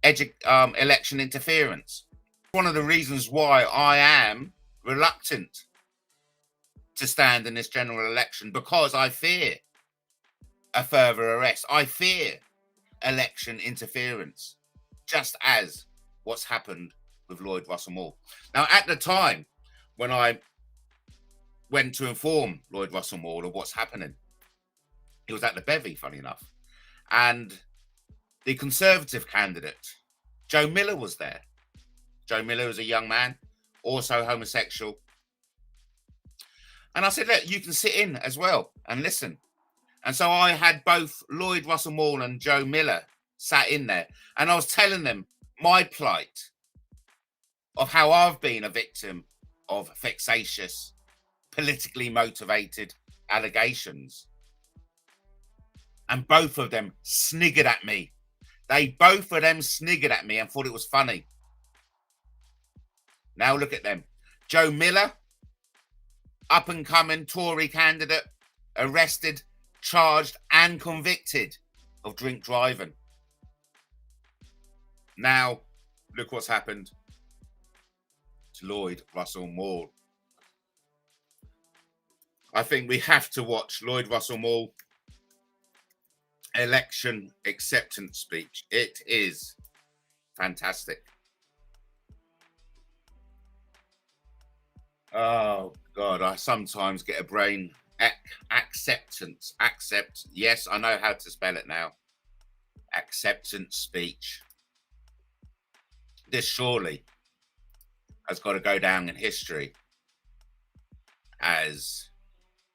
election interference. One of the reasons why I am reluctant to stand in this general election, because I fear a further arrest. I fear election interference, just as what's happened with Lloyd Russell-moyle. Now, at the time when I went to inform Lloyd Russell-moyle of what's happening, he was at the bevy, funny enough, and the Conservative candidate, Joe Miller, was there. Joe Miller was a young man, also homosexual. And I said, look, you can sit in as well and listen. And so I had both Lloyd Russell-moyle and Joe Miller sat in there. And I was telling them my plight of how I've been a victim of vexatious, politically motivated allegations. And both of them sniggered at me. Both of them sniggered at me and thought it was funny. Now look at them. Joe Miller, up-and-coming Tory candidate, arrested, charged and convicted of drink driving. Now, look what's happened to Lloyd Russell-moyle. I think we have to watch Lloyd Russell-moyle election acceptance speech. It is fantastic. Oh God, I sometimes get a brain acceptance. Accept. Yes, I know how to spell it now. Acceptance speech. This surely has got to go down in history as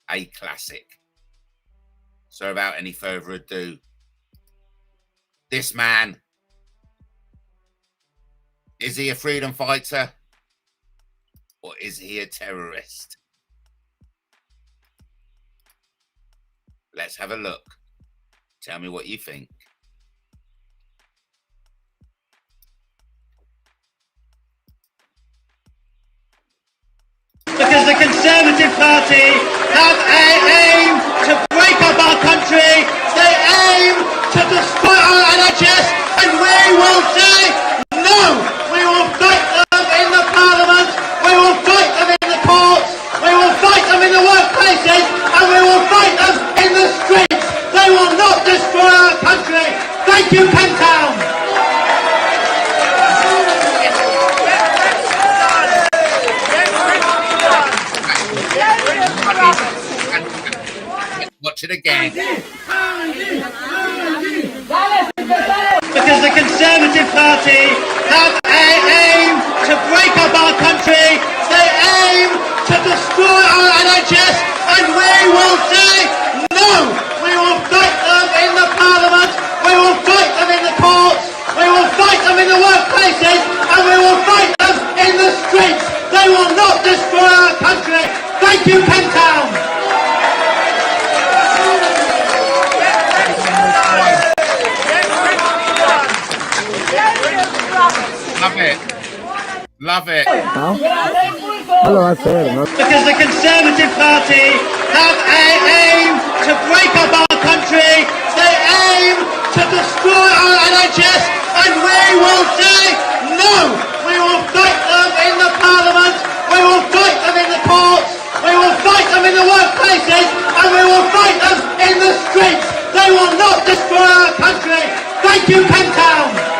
a classic. So without any further ado, this man, is he a freedom fighter or is he a terrorist? Let's have a look. Tell me what you think. Because the Conservative Party have an aim to break up our country. They aim to destroy our NHS, and we will say no. We will fight them in the Parliament. We will fight them in the courts. We will fight them in the workplaces, and we will fight them in the streets. They will not destroy our country. Thank you, Pentown. Watch it again. Because the Conservative Party have an aim to break up our country. They aim to destroy our NHS, and we will say no. We will fight them in the Parliament. We will fight them in the courts. We will fight them in the workplaces, and we will fight them in the streets. They will not destroy our country. Thank you, Pentown. Love it. Love it. Because the Conservative Party have an aim to break up our country. They aim to destroy our NHS, and we will say no. We will fight them in the Parliament. We will fight them in the courts. We will fight them in the workplaces, and we will fight them in the streets. They will not destroy our country. Thank you, Pentown.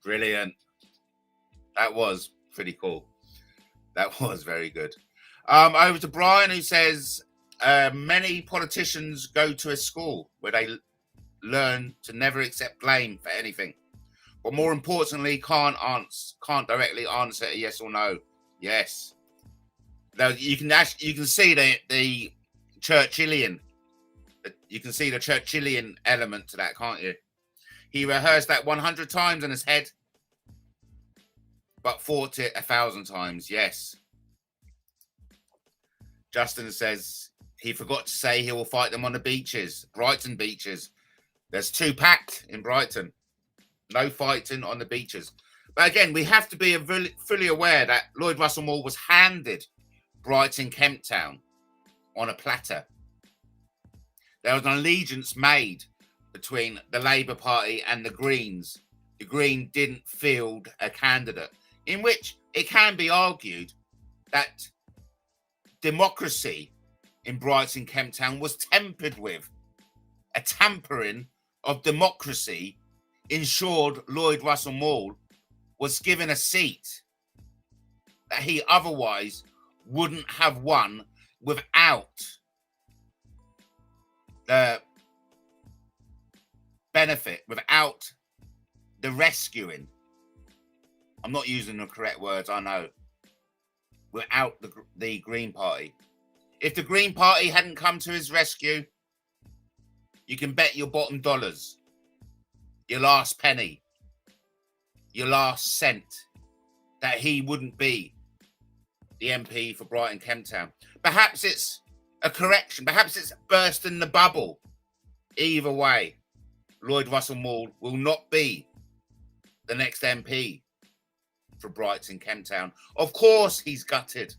Brilliant. That was pretty cool. That was very good. Over to Brian, who says many politicians go to a school where they learn to never accept blame for anything, but more importantly, can't directly answer a yes or no. Yes. Now you can see the Churchillian. You can see the Churchillian element to that, can't you? He rehearsed that 100 times in his head, but fought it 1,000 times. Yes. Justin says He forgot to say he will fight them on the beaches, Brighton beaches. There's 2 packed in Brighton. No fighting on the beaches. But again, we have to be fully aware that Lloyd Russell-Moyle was handed Brighton Kemp Town on a platter. There was an allegiance made between the Labour Party and the Greens. The Green didn't field a candidate, in which it can be argued that democracy in Brighton Kemp Town was tempered with. A tampering of democracy ensured Lloyd Russell-Moyle was given a seat that he otherwise wouldn't have won without the benefit, without the rescuing. I'm not using the correct words, I know. Without the Green Party. If the Green Party hadn't come to his rescue, you can bet your bottom dollars, your last penny, your last cent, that he wouldn't be the MP for Brighton Kemp Town. Perhaps it's a correction. Perhaps it's bursting the bubble. Either way, Lloyd Russell-Moyle will not be the next MP for Brighton Kemp Town. Of course he's gutted.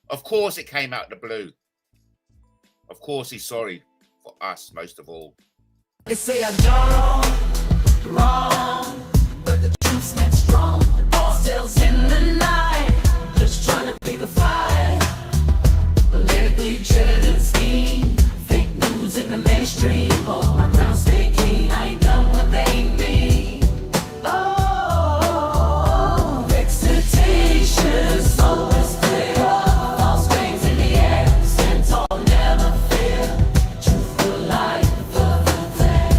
Of course it came out the blue. Of course he's sorry for us most of all. They say I've done wrong, but the truth stands strong. All still in the night, just trying to pick a fight. Politically treated and scheme, fake news in the mainstream. Oh, my crown stay clean, I ain't done what they mean. Oh, excitations, always clear. False claims in the air, stand tall, never fear. Truth will lie for the day.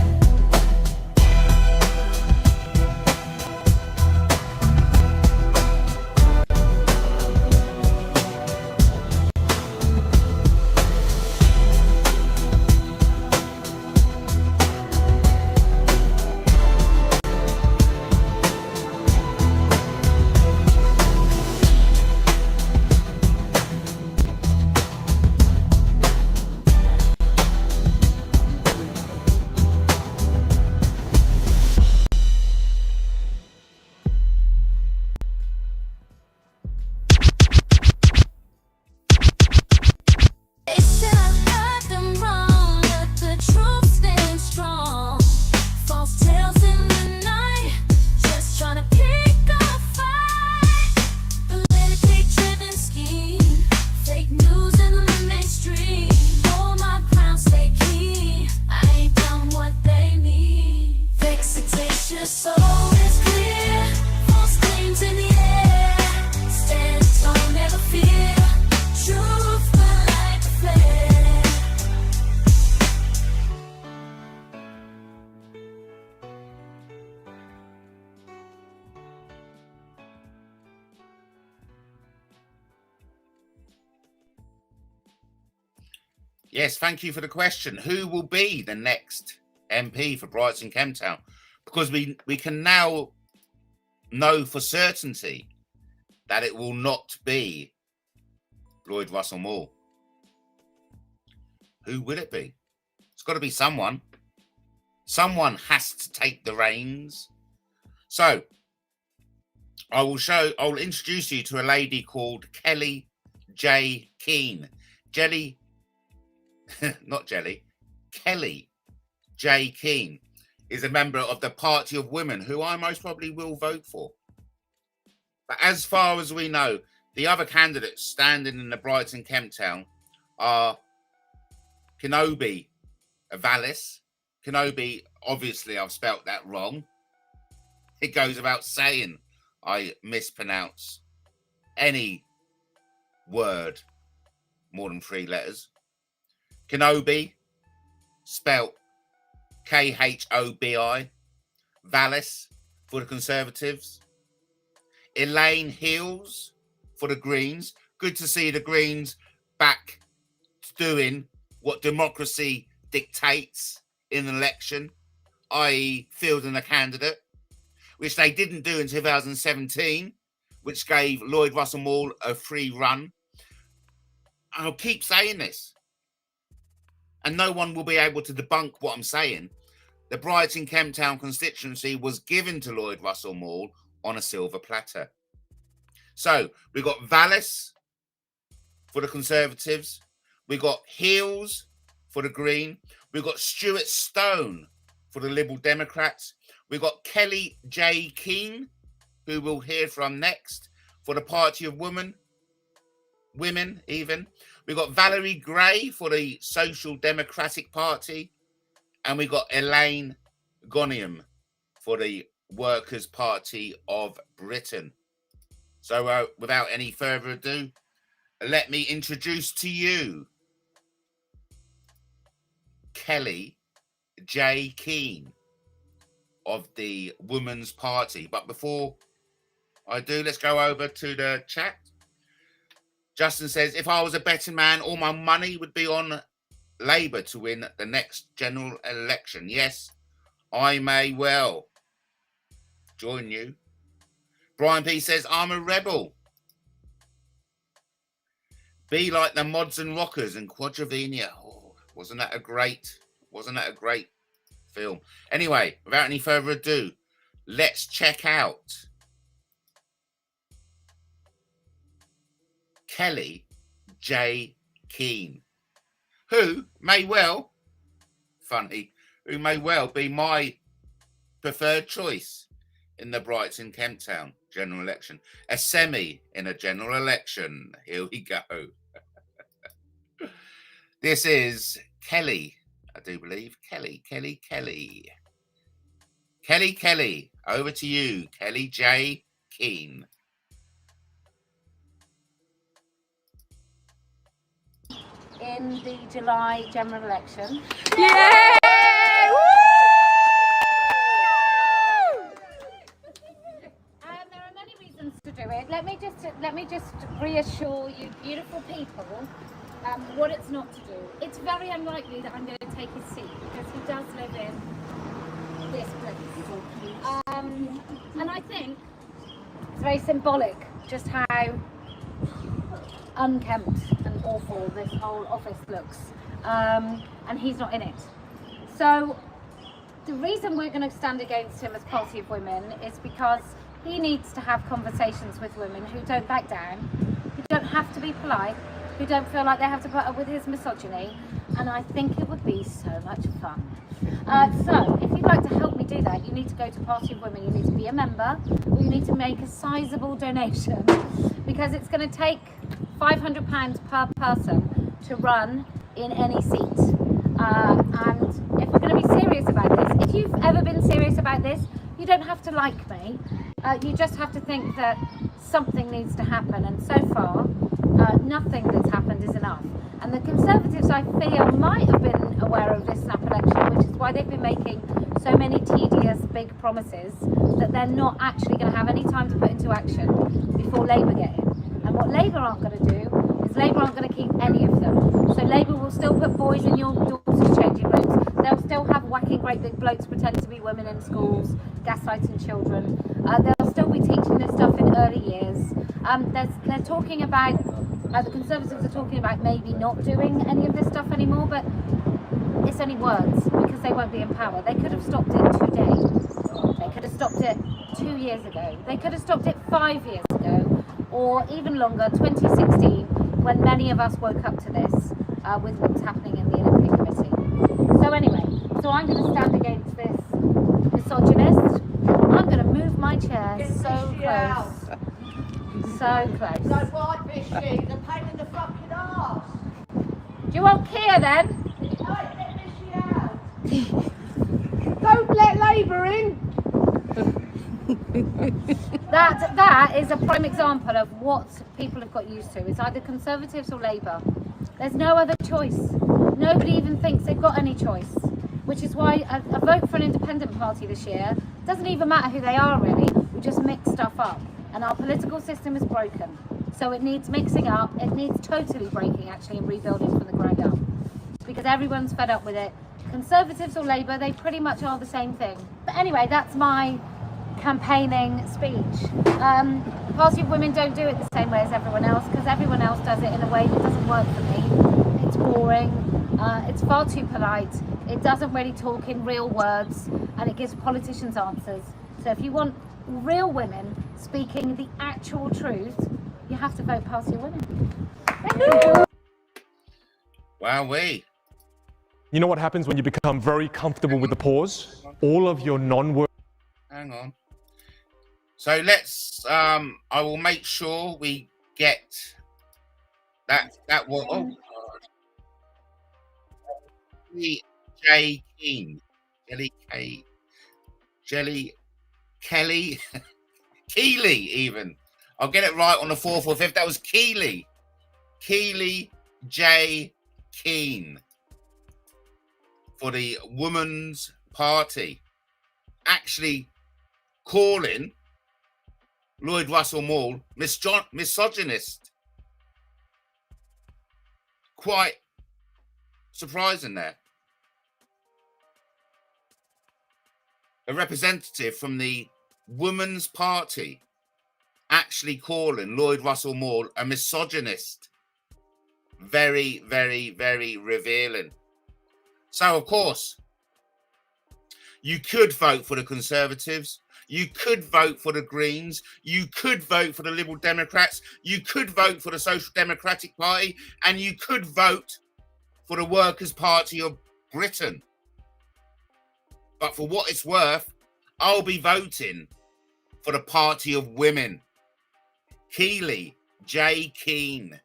They said I got them wrong, but the truth stands strong. False tales in the night, just trying to pick a fight. Politically driven scheme, fake news in the mainstream. Hold my crown, stay clean. I ain't done what they mean. Vexatious, so it's clear. False claims in the air, stand tall, never fear. Truth will light the flare. Yes, thank you for the question. Who will be the next MP for Brighton Kemp Town? Because we can now know for certainty that it will not be Lloyd Russell-Moyle. Who will it be? It's got to be someone. Someone has to take the reins. So I'll introduce you to a lady called Kelly J. Keane. Kelly J. Keane is a member of the Party of Women, who I most probably will vote for. But as far as we know, the other candidates standing in the Brighton Kemp Town are Kenobi Vallis. Kenobi, obviously I've spelt that wrong. It goes without saying I mispronounce any word more than 3 letters. Kenobi, spelt Khobi. Vallis for the Conservatives. Elaine Hills for the Greens. Good to see the Greens back to doing what democracy dictates in an election, i.e. fielding a candidate, which they didn't do in 2017, which gave Lloyd Russell-Moyle a free run. I'll keep saying this. and no one will be able to debunk what I'm saying, the Brighton Kemptown constituency was given to Lloyd Russell-moyle on a silver platter. So we got Vallis for the Conservatives, we got Heels for the Green, we got Stuart Stone for the Liberal Democrats, we got Kelly J. Keane, who we'll hear from next, for the Party of Women even. We got Valerie Gray for the Social Democratic Party, and we got Elaine Goniam for the Workers' Party of Britain. So without any further ado, let me introduce to you Kelly J. Keane of the Women's Party. But before I do, let's go over to the chat. Justin says, if I was a betting man, all my money would be on Labour to win the next general election. Yes, I may well join you. Brian P says, I'm a rebel. Be like the Mods and Rockers and Quadrophenia. Oh, wasn't that a great film? Anyway, without any further ado, let's check out Kelly J. Keane, who may well be my preferred choice in the Brighton Kemptown general election. A semi in a general election. Here we go. This is Kelly, I do believe. Kelly. Over to you, Kelly J. Keane. In the July general election. Yeah! There are many reasons to do it. Let me just reassure you, beautiful people, what it's not to do. It's very unlikely that I'm going to take his seat because he does live in this place. And I think it's very symbolic just how unkempt and awful this whole office looks, and he's not in it. So the reason we're going to stand against him as Party of Women is because he needs to have conversations with women who don't back down, who don't have to be polite, who don't feel like they have to put up with his misogyny, and I think it would be so much fun. So if you'd like to help me do that, you need to go to Party of Women, you need to be a member, or you need to make a sizable donation, because it's going to take £500 per person to run in any seat. And if we're going to be serious about this, if you've ever been serious about this, you don't have to like me. You just have to think that something needs to happen. And so far, nothing that's happened is enough. And the Conservatives, I feel, might have been aware of this snap election, which is why they've been making so many tedious big promises that they're not actually going to have any time to put into action before Labour get in. And what Labour aren't going to do is Labour aren't going to keep any of them. So Labour will still put boys in your daughters' changing rooms. They'll still have whacking great big blokes pretending to be women in schools, gaslighting children. They'll still be teaching this stuff in early years. They're talking about, the Conservatives are talking about maybe not doing any of this stuff anymore, but it's only words because they won't be in power. They could have stopped it today. They could have stopped it 2 years ago. They could have stopped it 5 years ago, or even longer, 2016, when many of us woke up to this with what's happening in the Olympic Committee. So anyway, so I'm going to stand against this misogynist. I'm going to move my chair so close. So close. No white fishy, the pain in the fucking arse. Do you want Kia then? Don't let Labour in. That is a prime example of what people have got used to. It's either Conservatives or Labour. There's no other choice. Nobody even thinks they've got any choice, which is why a vote for an independent party this year doesn't even matter who they are really. We just mix stuff up, and our political system is broken. So it needs mixing up. It needs totally breaking actually and rebuilding from the ground up, because everyone's fed up with it. Conservatives or Labour, they pretty much are the same thing. But anyway, that's my campaigning speech. Party of Women don't do it the same way as everyone else, because everyone else does it in a way that doesn't work for me. It's boring. boring. It's far too polite. It doesn't really talk in real words, and it gives politicians answers. So if you want real women speaking the actual truth, you have to vote Party of Women. Thank you. Wowee. You know what happens when you become very comfortable with the pause? All of your non-work. Hang on. So let's, I will make sure we get that one. Oh, God. J. King. Jelly Kelly. Keeley, even. I'll get it right on the 4th or 5th. That was Keeley. Keeley J. Keen for the Women's Party. Actually calling Lloyd Russell-moyle misogynist. Quite surprising there. A representative from the Women's Party actually calling Lloyd Russell-moyle a misogynist. Very, very, very revealing. So, of course, you could vote for the Conservatives. You could vote for the Greens. You could vote for the Liberal Democrats. You could vote for the Social Democratic Party. And you could vote for the Workers' Party of Britain. But for what it's worth, I'll be voting for the Party of Women. Keeley J. Keen.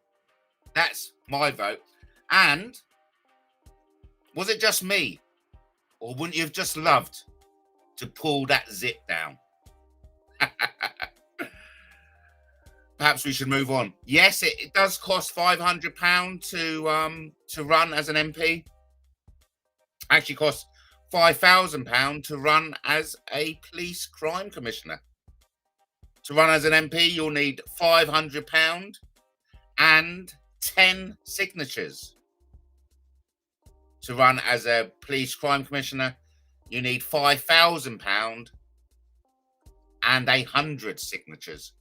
That's my vote. And was it just me? Or wouldn't you have just loved to pull that zip down? Perhaps we should move on. Yes, it does cost £500 to run as an MP. Actually costs £5,000 to run as a police crime commissioner. To run as an MP, you'll need £500 and 10 signatures. To run as a police crime commissioner, you need £5,000 and 100 signatures.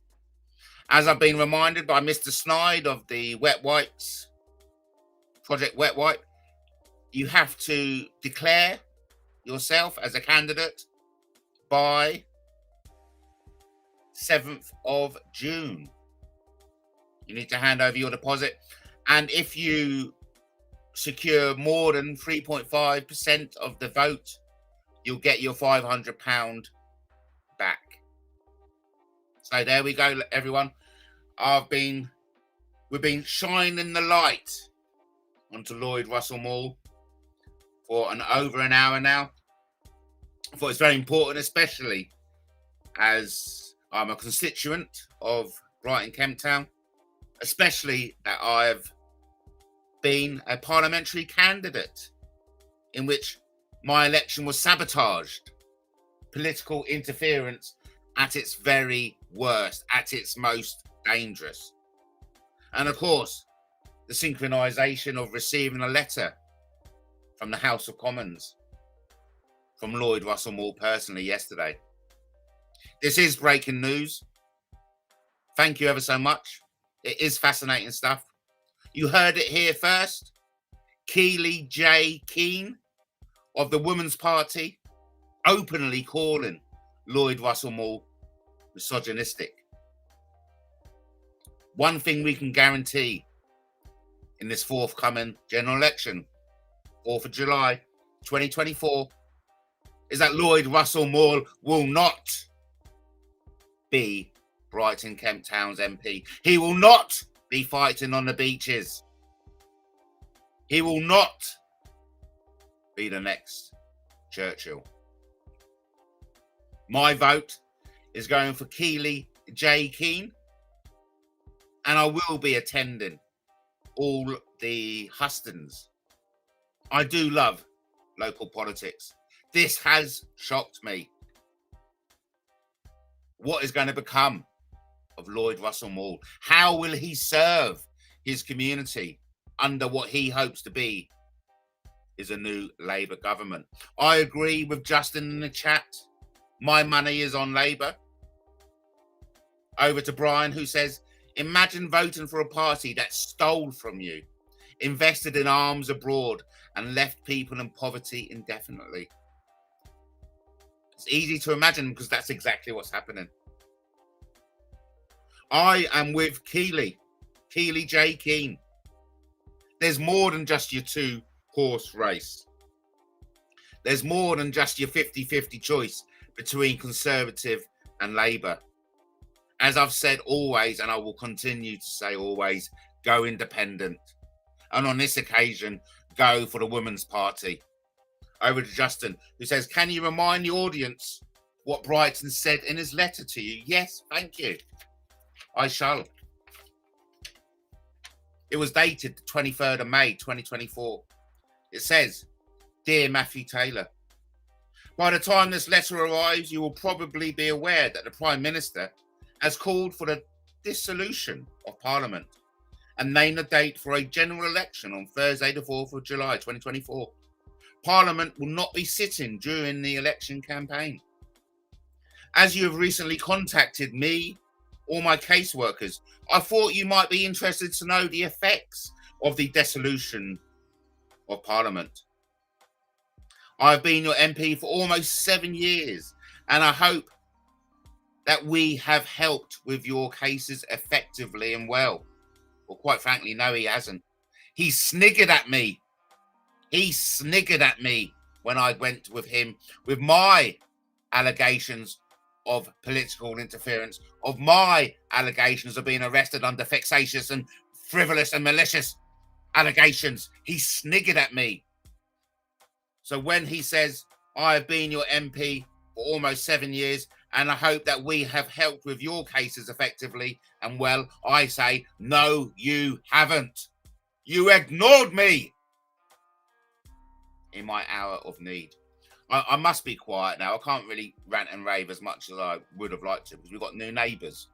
As I've been reminded by Mr. Snide of the Wet Wipes, Project Wet Wipe, you have to declare yourself as a candidate by 7th of June. You need to hand over your deposit. And if you secure more than 3.5% of the vote, you'll get your £500 back. So there we go, everyone. We've been shining the light onto Lloyd Russell-moyle for over an hour now. I thought it's very important, especially as I'm a constituent of Brighton Kemp Town, especially that I've been a parliamentary candidate in which my election was sabotaged. Political interference at its very worst, at its most dangerous. And of course, the synchronisation of receiving a letter from the House of Commons from Lloyd Russell-moyle personally yesterday. This is breaking news. Thank you ever so much. It is fascinating stuff. You heard it here first. Keeley J. Keen of the Women's Party openly calling Lloyd Russell-moyle misogynistic. One thing we can guarantee in this forthcoming general election, 4th of July, 2024, is that Lloyd Russell-moyle will not be Brighton Kemp Town's MP. He will not be fighting on the beaches. He will not be the next Churchill. My vote is going for Keeley J. Keen, and I will be attending all the hustings. I do love local politics. This has shocked me. What is going to become of Lloyd Russell-moyle? How will he serve his community under what he hopes to be is a new Labour government? I agree with Justin in the chat. My money is on Labour. Over to Brian, who says, imagine voting for a party that stole from you. invested in arms abroad, and left people in poverty indefinitely. It's easy to imagine because that's exactly what's happening. I am with Keely J. Keane. There's more than just your 2-horse race. There's more than just your 50-50 choice between Conservative and Labour. As I've said always, and I will continue to say always, go independent. And on this occasion, go for the Women's Party. Over to Justin, who says, can you remind the audience what Brighton said in his letter to you? Yes, thank you. I shall. It was dated the 23rd of May, 2024. It says, Dear Matthew Taylor, by the time this letter arrives, you will probably be aware that the Prime Minister has called for the dissolution of Parliament and named a date for a general election on Thursday, the 4th of July, 2024. Parliament will not be sitting during the election campaign. As you have recently contacted me or my caseworkers, I thought you might be interested to know the effects of the dissolution of Parliament. I've been your MP for almost 7 years, and I hope that we have helped with your cases effectively and well. Well, quite frankly, no, he hasn't. He sniggered at me. He sniggered at me when I went with him with my allegations of political interference, of my allegations of being arrested under vexatious and frivolous and malicious allegations. He sniggered at me. So when he says, I have been your MP for almost 7 years, and I hope that we have helped with your cases effectively and well, I say, no, you haven't. You ignored me in my hour of need. I must be quiet now. I can't really rant and rave as much as I would have liked to, because we've got new neighbours,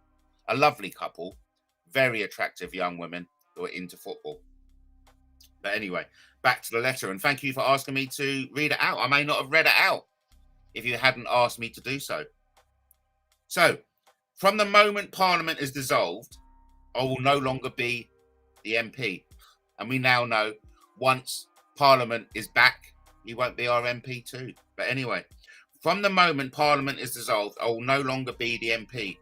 a lovely couple, very attractive young women who are into football. But anyway, back to the letter, and thank you for asking me to read it out. I may not have read it out if you hadn't asked me to do so. So, from the moment Parliament is dissolved, I will no longer be the MP. And we now know once Parliament is back, he won't be our MP too. But anyway, from the moment Parliament is dissolved, I will no longer be the MP.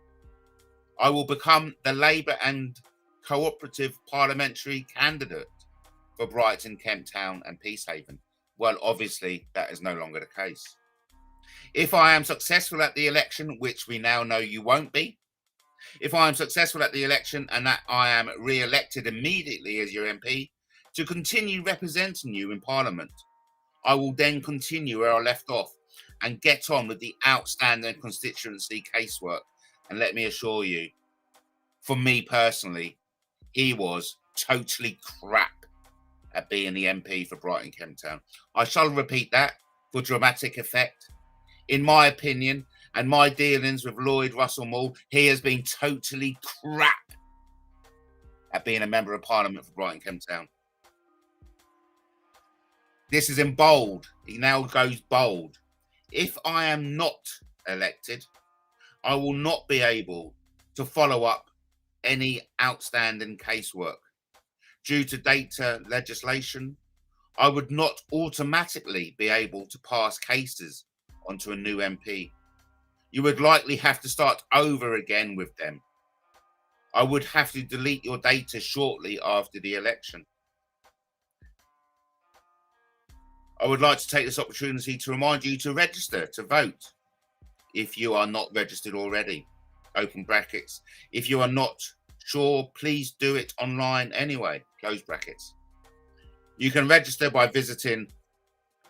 I will become the Labour and cooperative parliamentary candidate for Brighton, Kent Town and Peacehaven. Well, obviously, that is no longer the case. If I am successful at the election, which we now know you won't be, if I am successful at the election and that I am re-elected immediately as your MP to continue representing you in Parliament, I will then continue where I left off and get on with the outstanding constituency casework. And let me assure you, for me personally, he was totally crap at being the MP for Brighton, Kent Town. I shall repeat that for dramatic effect. In my opinion, and my dealings with Lloyd, russell-moyle, he has been totally crap at being a member of Parliament for Brighton, Kent Town. This is in bold. He now goes bold. If I am not elected, I will not be able to follow up any outstanding casework. Due to data legislation, I would not automatically be able to pass cases onto a new MP. You would likely have to start over again with them. I would have to delete your data shortly after the election. I would like to take this opportunity to remind you to register to vote if you are not registered already. Open brackets. If you are not sure, please do it online anyway. Close brackets. You can register by visiting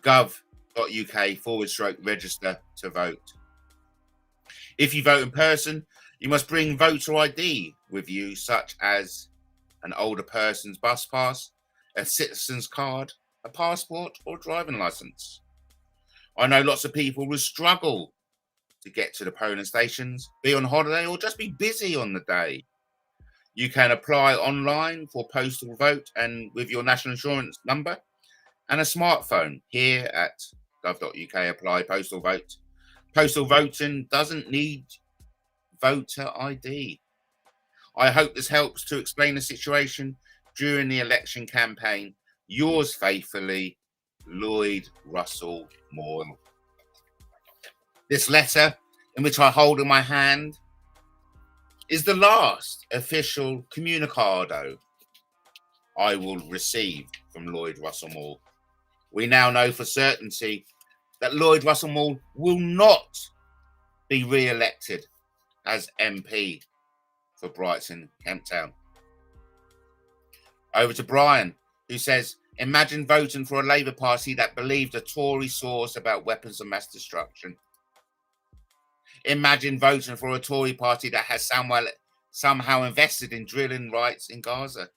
gov.uk/register to vote. If you vote in person, you must bring voter ID with you, such as an older person's bus pass, a citizen's card, a passport or driving license. I know lots of people will struggle to get to the polling stations, be on holiday or just be busy on the day. You can apply online for postal vote and with your national insurance number and a smartphone. Here at gov.uk apply postal vote. Postal voting doesn't need voter ID. I hope this helps to explain the situation during the election campaign. Yours faithfully, Lloyd Russell-Moyle. This letter, in which I hold in my hand, is the last official communicado I will receive from Lloyd Russell-Moyle. We now know for certainty that Lloyd Russell-Moyle will not be re-elected as MP for Brighton, Kemp Town. Over to Brian, who says, imagine voting for a Labour Party that believed a Tory source about weapons of mass destruction. Imagine voting for a Tory party that has somehow invested in drilling rights in Gaza.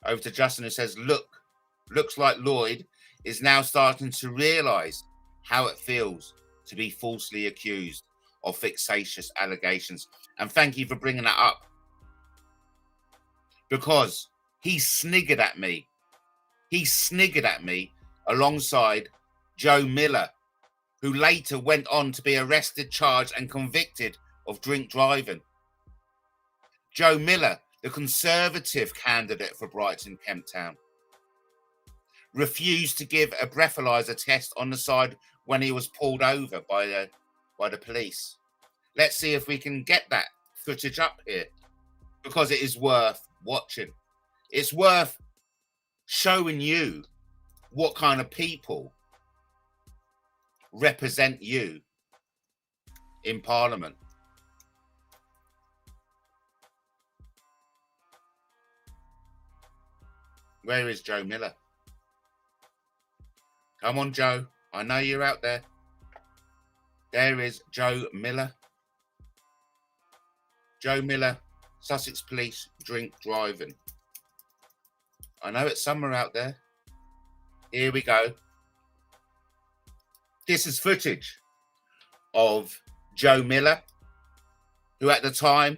Over to Justin, who says, looks like Lloyd is now starting to realise how it feels to be falsely accused of vexatious allegations. And thank you for bringing that up, because he sniggered at me. He sniggered at me alongside Joe Miller, who later went on to be arrested, charged and convicted of drink driving. Joe Miller, the Conservative candidate for Brighton, Kemp Town, refused to give a breathalyzer test on the side when he was pulled over by the police. Let's see if we can get that footage up here, because it is worth watching. It's worth showing you what kind of people represent you in Parliament. Where is Joe Miller? Come on, Joe. I know you're out there. There is Joe Miller. Joe Miller, Sussex Police, drink driving. I know it's somewhere out there. Here we go. This is footage of Joe Miller, who at the time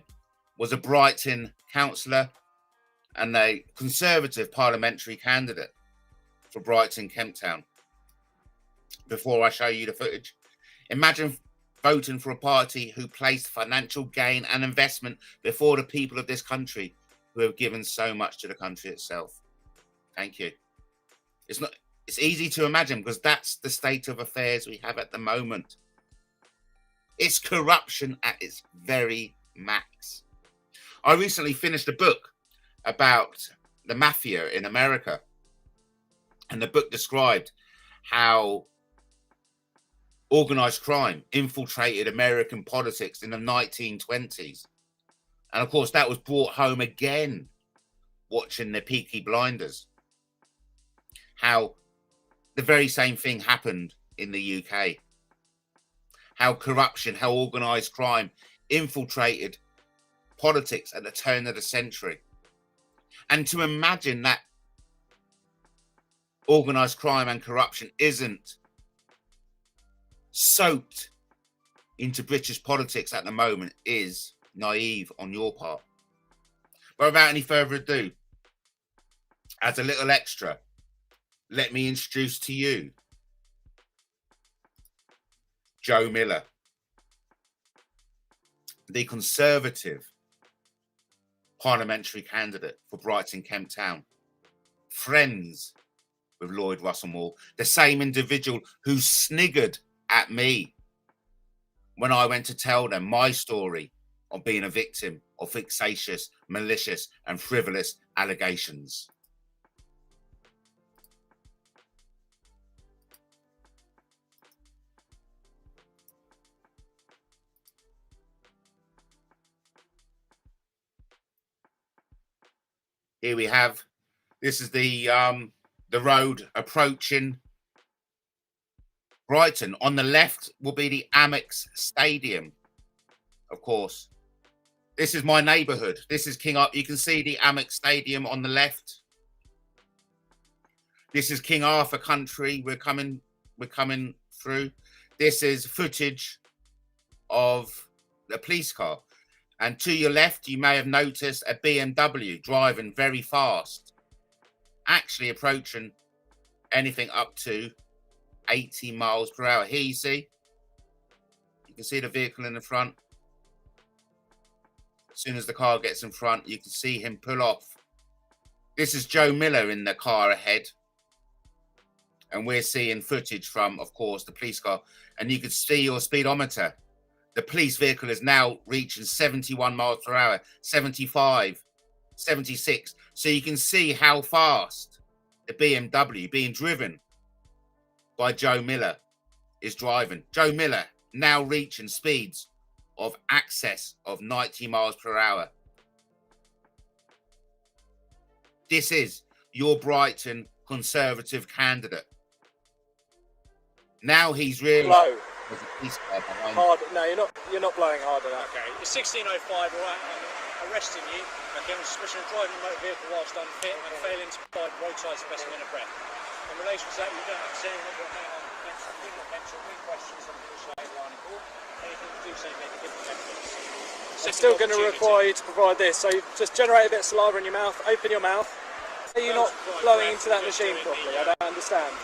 was a Brighton councillor and a Conservative parliamentary candidate for Brighton, Kemp Town. Before I show you the footage, imagine voting for a party who placed financial gain and investment before the people of this country, who have given so much to the country itself. Thank you. It's easy to imagine, because that's the state of affairs we have at the moment. It's corruption at its very max. I recently finished a book about the mafia in America, and the book described how organized crime infiltrated American politics in the 1920s. And of course, that was brought home again watching the Peaky Blinders. How the very same thing happened in the UK. How corruption, how organised crime infiltrated politics at the turn of the century. And to imagine that organised crime and corruption isn't soaked into British politics at the moment is naive on your part. But without any further ado, as a little extra, let me introduce to you Joe Miller, the Conservative parliamentary candidate for Brighton, Kemp Town, friends with Lloyd Russell-Moyle, the same individual who sniggered at me when I went to tell them my story of being a victim of vexatious, malicious and frivolous allegations. Here we have, this is the road approaching Brighton. On the left will be the Amex Stadium, of course. This is my neighbourhood. This is King Up. You can see the Amex Stadium on the left. This is King Arthur country. We're coming through. This is footage of the police car. And to your left, you may have noticed a BMW driving very fast, actually approaching anything up to 80 miles per hour. Here you can see the vehicle in the front. As soon as the car gets in front, you can see him pull off. This is Joe Miller in the car ahead. And we're seeing footage from, of course, the police car. And you can see your speedometer. The police vehicle is now reaching 71 miles per hour, 75, 76. So you can see how fast the BMW being driven by Joe Miller is driving. Joe Miller now reaching speeds of excess of 90 miles per hour. This is your Brighton Conservative candidate. Now he's really blow there's a police car behind hard. No, you're not blowing hard enough. Okay, it's 16:05. All right, I'm arresting you. Okay, on suspicion of driving a motor vehicle whilst unfit and failing to provide roadside specimen of breath. In relation to that, you don't have to say anything about mention any questions on the later on in court. Anything you do say make a different evidence. I'm still going to require you to provide this. So just generate a bit of saliva in your mouth. Open your mouth. Are you not blowing into that machine properly? I don't understand.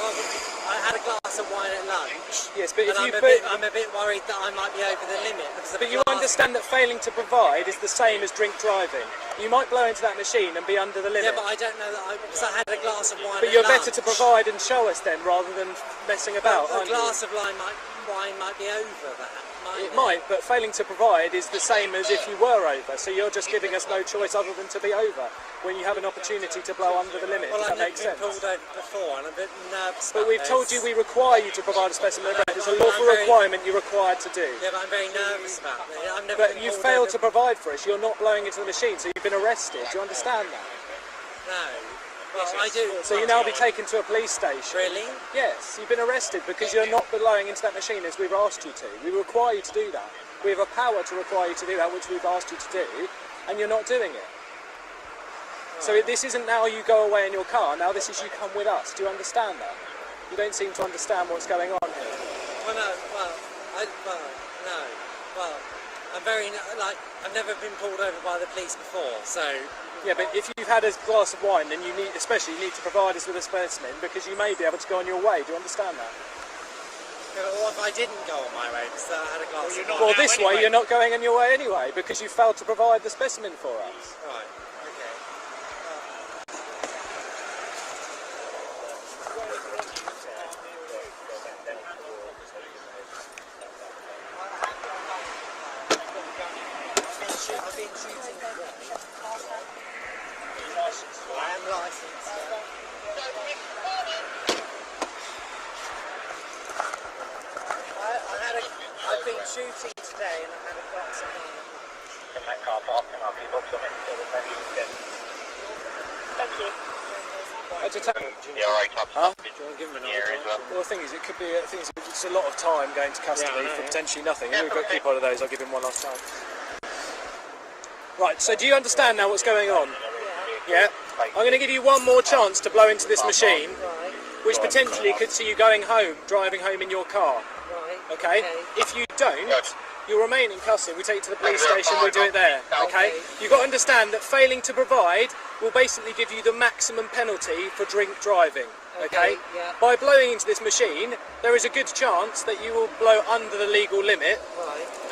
I had a glass of wine at lunch. Yes, but if I'm a bit worried that I might be over the limit. But you understand that failing to provide is the same as drink driving. You might blow into that machine and be under the limit. Yeah, but I don't know that because I had a glass of wine. But you're better to provide and show us then, rather than messing about. A glass of wine might be over that. It might, but failing to provide is the same as if you were over. So you're just giving us no choice other than to be over when you have an opportunity to blow under the limit. Well, Does that make sense? I've never been pulled over before, and I'm a bit nervous. But we've told you we require you to provide a specimen of breath. It's a lawful requirement you're required to do. Yeah, but I'm very nervous about it. I've never But been you pulled failed over. to provide for us. You're not blowing into the machine, so you've been arrested. Do you understand that? No. Well, I do. So you now be taken to a police station. Really? Yes, you've been arrested because you're not blowing into that machine as we've asked you to. We require you to do that. We have a power to require you to do that, which we've asked you to do, and you're not doing it. So this isn't now you go away in your car, now this is you come with us. Do you understand that? You don't seem to understand what's going on here. Well, no, I'm very, I've never been pulled over by the police before, so... Yeah, but if you've had a glass of wine, then you need to provide us with a specimen, because you may be able to go on your way. Do you understand that? Yeah, but what if I didn't go on my way because I had a glass of wine? Well, this way you're not going on your way anyway, because you failed to provide the specimen for us. Right, okay. I've been shooting today. I am licensed. I've been shooting today and I had a glass of wine. In that car park, and I'll be booked on it until the time you get. Thank you. Yeah, all right, huh? Do you want to give him another well, the thing is, it could be. It's a lot of time going to custody for potentially nothing. We've got to keep hold of those. I'll give him one last time. Right. So, do you understand now what's going on? Yeah. I'm going to give you one more chance to blow into this machine, which potentially could see you going home, driving home in your car. Okay? If you don't, you'll remain in custody. We take you to the police station, we'll do it there. Okay? You've got to understand that failing to provide will basically give you the maximum penalty for drink driving. Okay? By blowing into this machine, there is a good chance that you will blow under the legal limit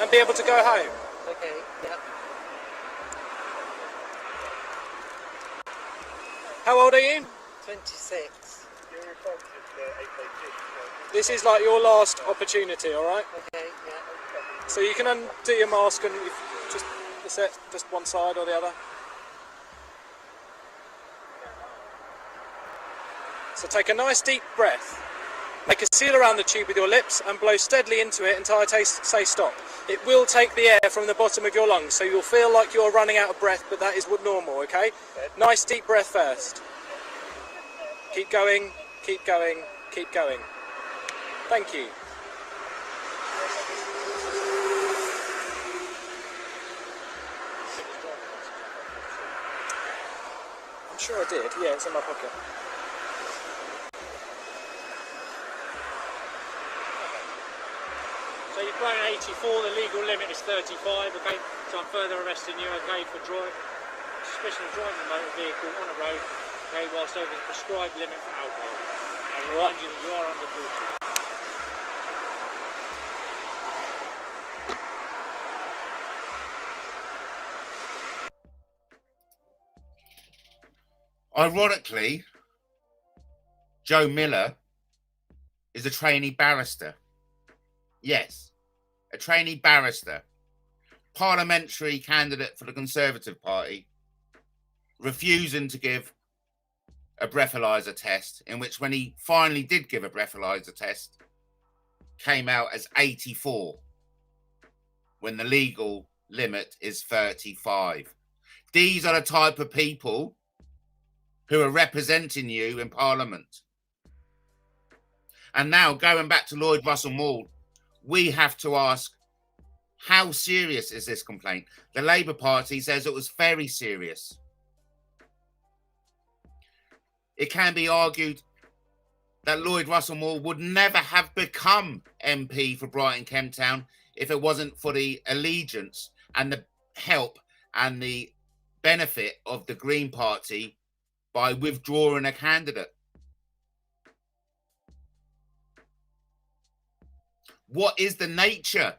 and be able to go home. Okay, yeah. How old are you? 26. This is like your last opportunity, alright? Okay, yeah. So you can undo your mask and just one side or the other. So take a nice deep breath. Make a seal around the tube with your lips and blow steadily into it until I say stop. It will take the air from the bottom of your lungs, so you'll feel like you're running out of breath, but that is normal, okay? Nice deep breath first. Keep going, keep going, keep going. Thank you. I'm sure I did. Yeah, it's in my pocket. So you're blowing 84, the legal limit is 35, okay? So I'm further arresting you, okay, for suspicion of driving a motor vehicle on a road, okay, whilst over the prescribed limit for alcohol. I remind you that you are under 40. Ironically, Joe Miller is a trainee barrister. Yes, a trainee barrister, parliamentary candidate for the Conservative Party, refusing to give a breathalyzer test, in which when he finally did give a breathalyzer test, came out as 84, when the legal limit is 35. These are the type of people who are representing you in Parliament. And now, going back to Lloyd Russell-moyle, we have to ask, how serious is this complaint? The Labour Party says it was very serious. It can be argued that Lloyd Russell-moyle would never have become MP for Brighton Kemp Town if it wasn't for the allegiance and the help and the benefit of the Green Party by withdrawing a candidate. What is the nature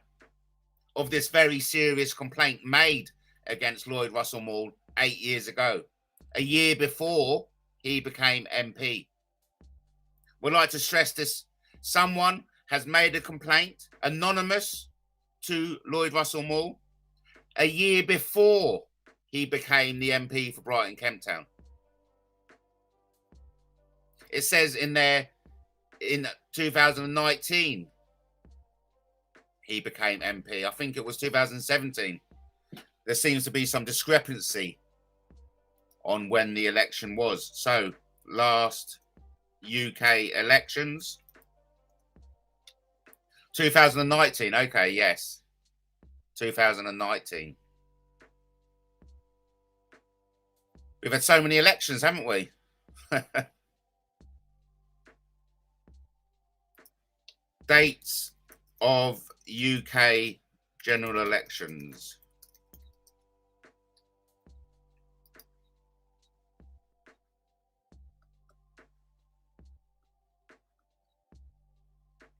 of this very serious complaint made against Lloyd Russell-moyle 8 years ago, a year before he became MP? We'd like to stress this. Someone has made a complaint, anonymous, to Lloyd Russell-moyle a year before he became the MP for Brighton Kemp Town. It says in there, in 2019, he became MP. I think it was 2017. There seems to be some discrepancy on when the election was. So, last UK elections, 2019. Okay, yes, 2019. We've had so many elections, haven't we? Dates of UK general elections.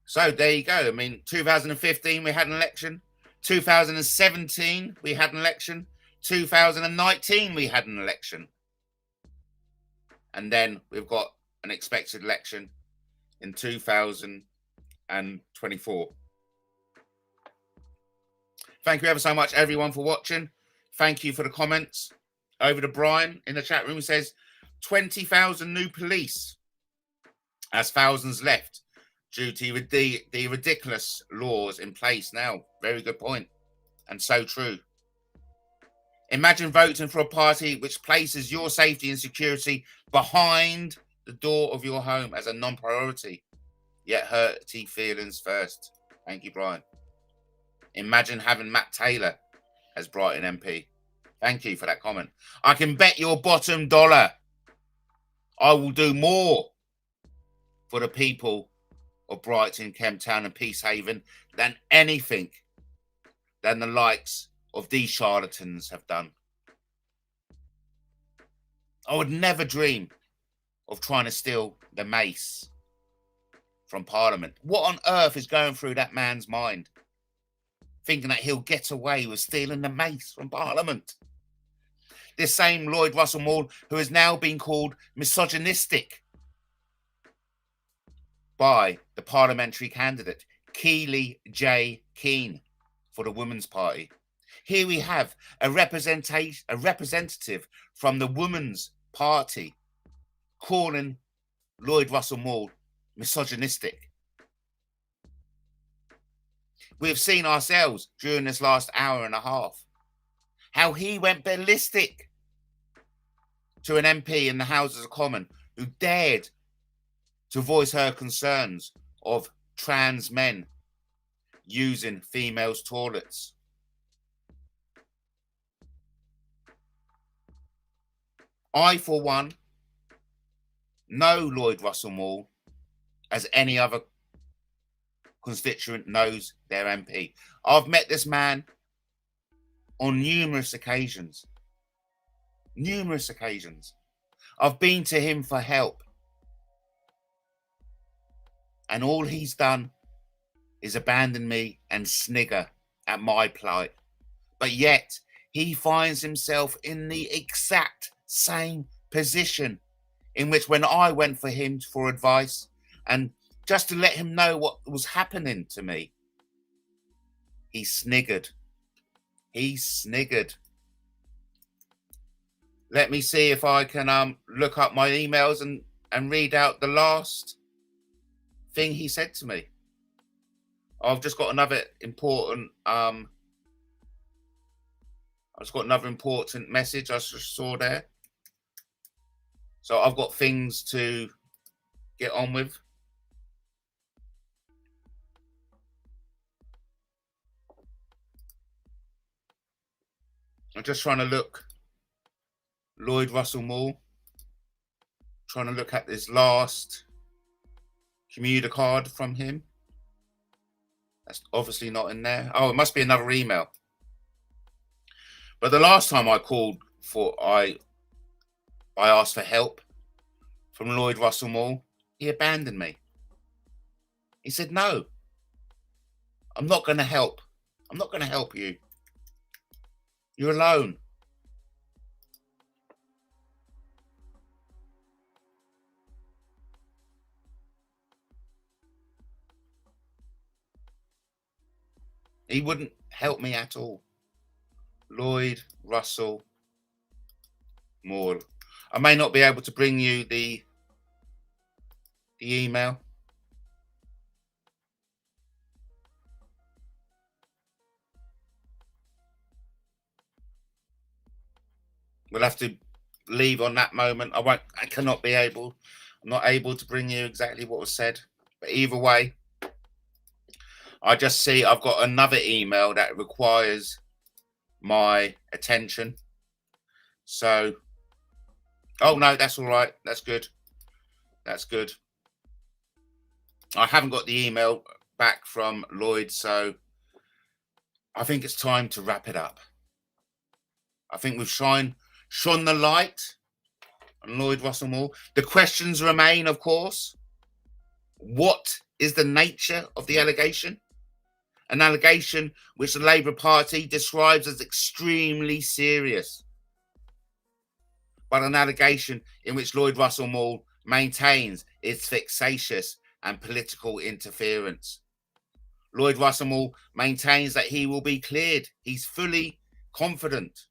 So there you go. I mean, 2015 we had an election. 2017 we had an election. 2019 we had an election. And then we've got an expected election in 2024. Thank you ever so much, everyone, for watching. Thank you for the comments. Over to Brian in the chat room, who says 20,000 new police as thousands left due to the ridiculous laws in place now. Very good point, and so true. Imagine voting for a party which places your safety and security behind the door of your home as a non-priority, yet hurty feelings first. Thank you, Brian. Imagine having Matt Taylor as Brighton MP. Thank you for that comment. I can bet your bottom dollar I will do more for the people of Brighton, Kemp Town and Peacehaven than anything than the likes of these charlatans have done. I would never dream of trying to steal the mace from Parliament. What on earth is going through that man's mind? Thinking that he'll get away with stealing the mace from Parliament. This same Lloyd Russell-moyle, who has now been called misogynistic by the parliamentary candidate, Keely J. Keane, for the Women's Party. Here we have a representative from the Women's Party calling Lloyd Russell-moyle misogynistic. We have seen ourselves during this last hour and a half how he went ballistic to an MP in the Houses of Commons who dared to voice her concerns of trans men using females' toilets. I, for one, know Lloyd Russell-moyle as any other constituent knows their MP. I've met this man on numerous occasions. Numerous occasions. I've been to him for help. And all he's done is abandon me and snigger at my plight. But yet, he finds himself in the exact same position in which when I went for him for advice and just to let him know what was happening to me, he sniggered. He sniggered. Let me see if I can look up my emails and read out the last thing he said to me. I've just got another important message I just saw there. So I've got things to get on with. I'm just trying to look. Lloyd russell-moyle. Trying to look at this last commuter card from him. That's obviously not in there. Oh, it must be another email. But the last time I called I asked for help from Lloyd russell-moyle, he abandoned me. He said, no, I'm not going to help. I'm not going to help you. You're alone. He wouldn't help me at all. Lloyd russell-moyle. I may not be able to bring you the email. We'll have to leave on that moment. I'm not able to bring you exactly what was said. But either way, I just see I've got another email that requires my attention. So, oh no, that's all right. That's good. That's good. I haven't got the email back from Lloyd, so I think it's time to wrap it up. I think we've shone the light on Lloyd russell-moyle. The questions remain, of course. What is the nature of the allegation? An allegation which the Labour Party describes as extremely serious, but an allegation in which Lloyd russell-moyle maintains its vexatious and political interference. Lloyd russell-moyle maintains that he will be cleared. He's fully confident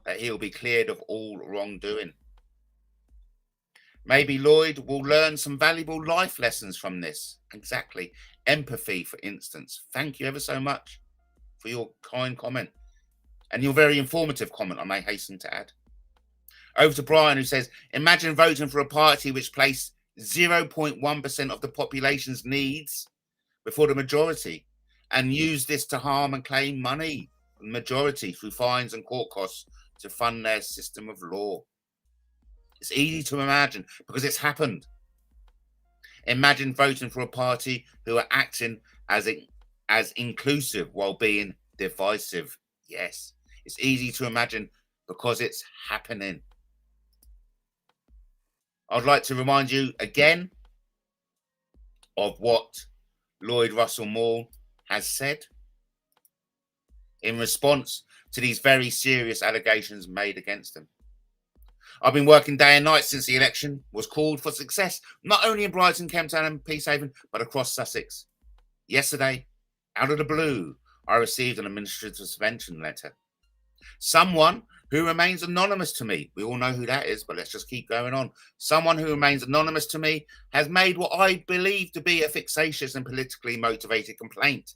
that he'll be cleared of all wrongdoing. Maybe Lloyd will learn some valuable life lessons from this. Exactly. Empathy, for instance. Thank you ever so much for your kind comment. And your very informative comment, I may hasten to add. Over to Brian, who says, imagine voting for a party which placed 0.1% of the population's needs before the majority and use this to harm and claim money from the majority through fines and court costs to fund their system of law. It's easy to imagine because it's happened. Imagine voting for a party who are acting as inclusive while being divisive. Yes, it's easy to imagine because it's happening. I'd like to remind you again of what Lloyd russell-moyle has said in response to these very serious allegations made against him. I've been working day and night since the election was called for success, not only in Brighton, Kemptown and Peacehaven, but across Sussex. Yesterday, out of the blue, I received an administrative suspension letter. Someone who remains anonymous to me, we all know who that is, but let's just keep going on. Someone who remains anonymous to me has made what I believe to be a vexatious and politically motivated complaint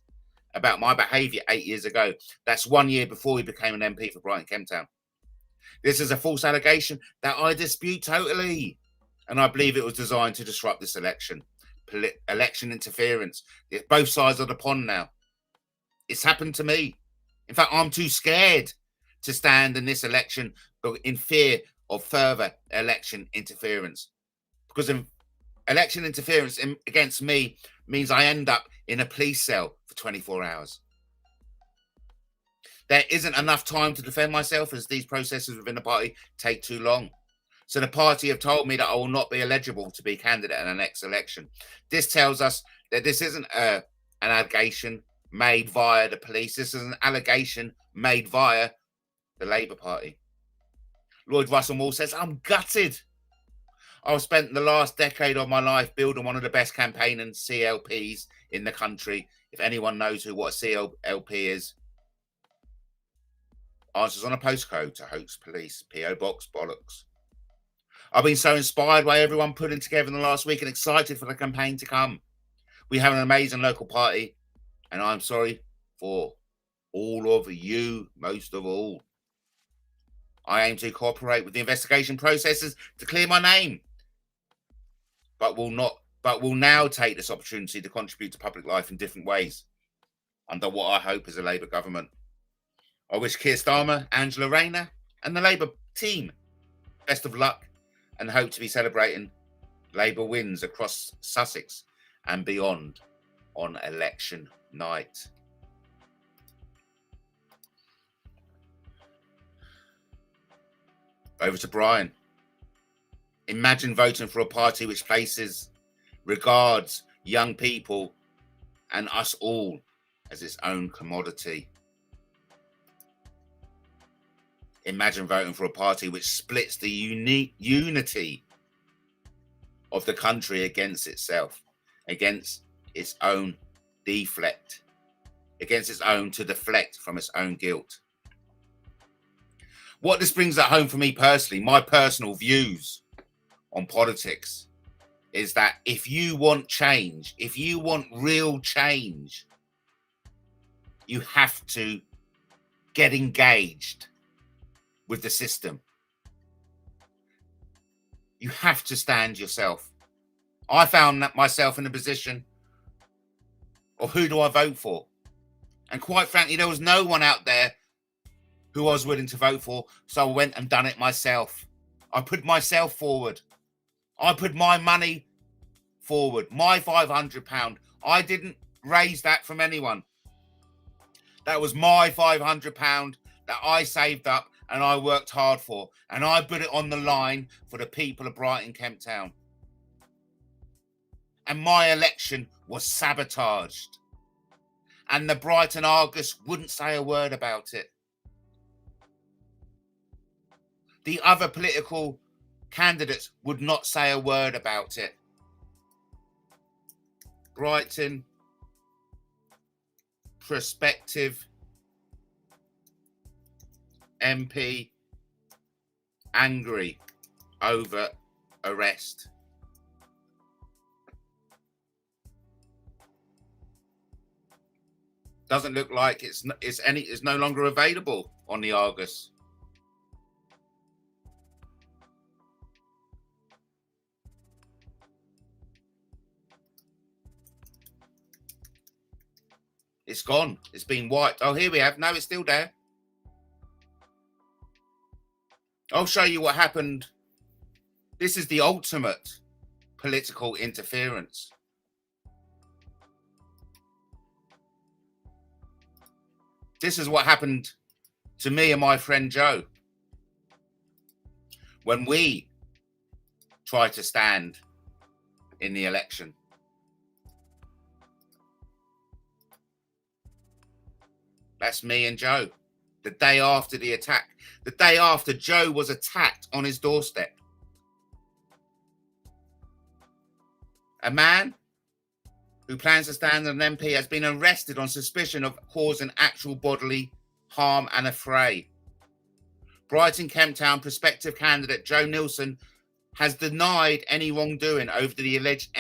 about my behaviour 8 years ago. That's 1 year before he became an MP for Brighton, Kemptown. This is a false allegation that I dispute totally, and I believe it was designed to disrupt this election. Election interference. It's both sides of the pond now. It's happened to me. In fact, I'm too scared to stand in this election in fear of further election interference. Because election interference against me means I end up in a police cell for 24 hours. There isn't enough time to defend myself as these processes within the party take too long. So the party have told me that I will not be eligible to be candidate in the next election. This tells us that this isn't an allegation made via the police. This is an allegation made via the Labour Party. Lloyd russell-moyle says, I'm gutted. I've spent the last decade of my life building one of the best campaigning CLPs in the country. If anyone knows what a CLP is, answers on a postcode to Hoax Police, PO Box Bollocks. I've been so inspired by everyone putting together in the last week and excited for the campaign to come. We have an amazing local party, and I'm sorry for all of you, most of all. I aim to cooperate with the investigation processes to clear my name, but will now take this opportunity to contribute to public life in different ways under what I hope is a Labour government. I wish Keir Starmer, Angela Rayner and the Labour team best of luck and hope to be celebrating Labour wins across Sussex and beyond on election night. Over to Brian. Imagine voting for a party which regards young people and us all as its own commodity. Imagine voting for a party which splits the unity of the country against itself, against its own to deflect from its own guilt. What this brings at home for me personally, my personal views on politics, is that if you want change, if you want real change, you have to get engaged with the system. You have to stand yourself. I found myself in a position of who do I vote for? And quite frankly, there was no one out there who I was willing to vote for, so I went and done it myself. I put myself forward. I put my money forward, my £500. I didn't raise that from anyone. That was my £500 that I saved up and I worked hard for. And I put it on the line for the people of Brighton, Kemp Town. And my election was sabotaged. And the Brighton Argus wouldn't say a word about it. The other political candidates would not say a word about it. Brighton prospective MP angry over arrest. Doesn't look like it's no longer available on the Argus. It's gone. It's been wiped. Oh, here we have. No, it's still there. I'll show you what happened. This is the ultimate political interference. This is what happened to me and my friend Joe when we tried to stand in the election. That's me and Joe. The day after the attack. The day after Joe was attacked on his doorstep. A man who plans to stand as an MP has been arrested on suspicion of causing actual bodily harm and affray. Brighton Kemp Town prospective candidate Joe Nilsson has denied any wrongdoing over the alleged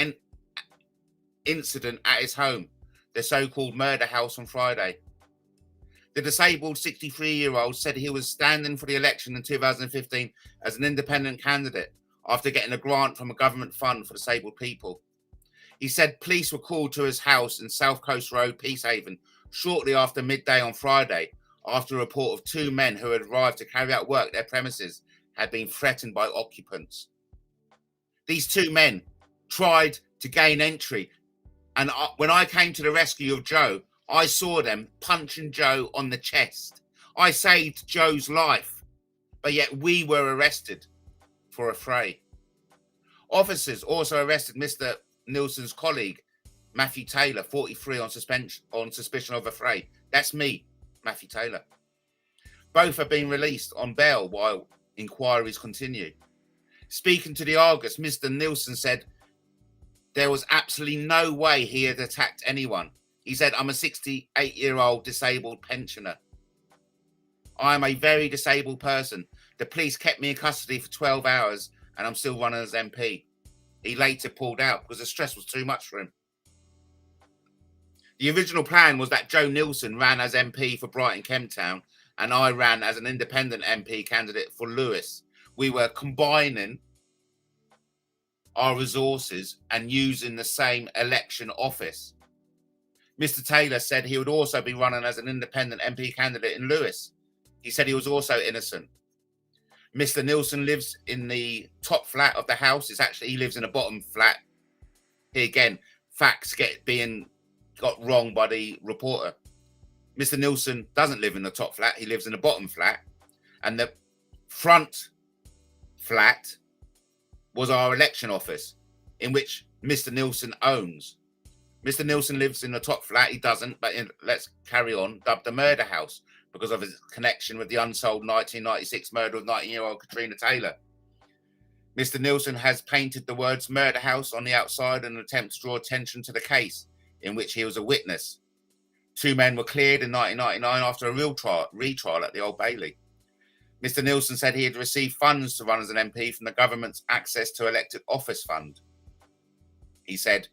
incident at his home, the so-called murder house, on Friday. The disabled 63-year-old said he was standing for the election in 2015 as an independent candidate after getting a grant from a government fund for disabled people. He said police were called to his house in South Coast Road, Peacehaven, shortly after midday on Friday, after a report of two men who had arrived to carry out work at their premises had been threatened by occupants. These two men tried to gain entry, and when I came to the rescue of Joe, I saw them punching Joe on the chest. I saved Joe's life, but yet we were arrested for affray. Officers also arrested Mr. Nilsson's colleague, Matthew Taylor, 43, on suspicion of affray. That's me, Matthew Taylor. Both have been released on bail while Inquiries continue. Speaking to the Argus, Mr. Nielsen said there was absolutely no way he had attacked anyone. He said, I'm a 68-year-old disabled pensioner. I am a very disabled person. The police kept me in custody for 12 hours and I'm still running as MP. He later pulled out because the stress was too much for him. The original plan was that Joe Nielsen ran as MP for Brighton Kemptown and I ran as an independent MP candidate for Lewis. We were combining our resources and using the same election office. Mr. Taylor said he would also be running as an independent MP candidate in Lewis. He said he was also innocent. Mr. Nielsen lives in the top flat of the house. He lives in a bottom flat. Here again, facts got wrong by the reporter. Mr. Nielsen doesn't live in the top flat. He lives in the bottom flat. And the front flat was our election office, in which Mr. Nielsen owns. Mr. Nielsen lives in the top flat. He doesn't, but let's carry on. Dubbed the murder house because of his connection with the unsolved 1996 murder of 19-year-old Katrina Taylor. Mr. Nielsen has painted the words murder house on the outside in an attempt to draw attention to the case in which he was a witness. 2 men were cleared in 1999 after a retrial at the Old Bailey. Mr. Nielsen said he had received funds to run as an MP from the government's Access to Elected Office Fund. He said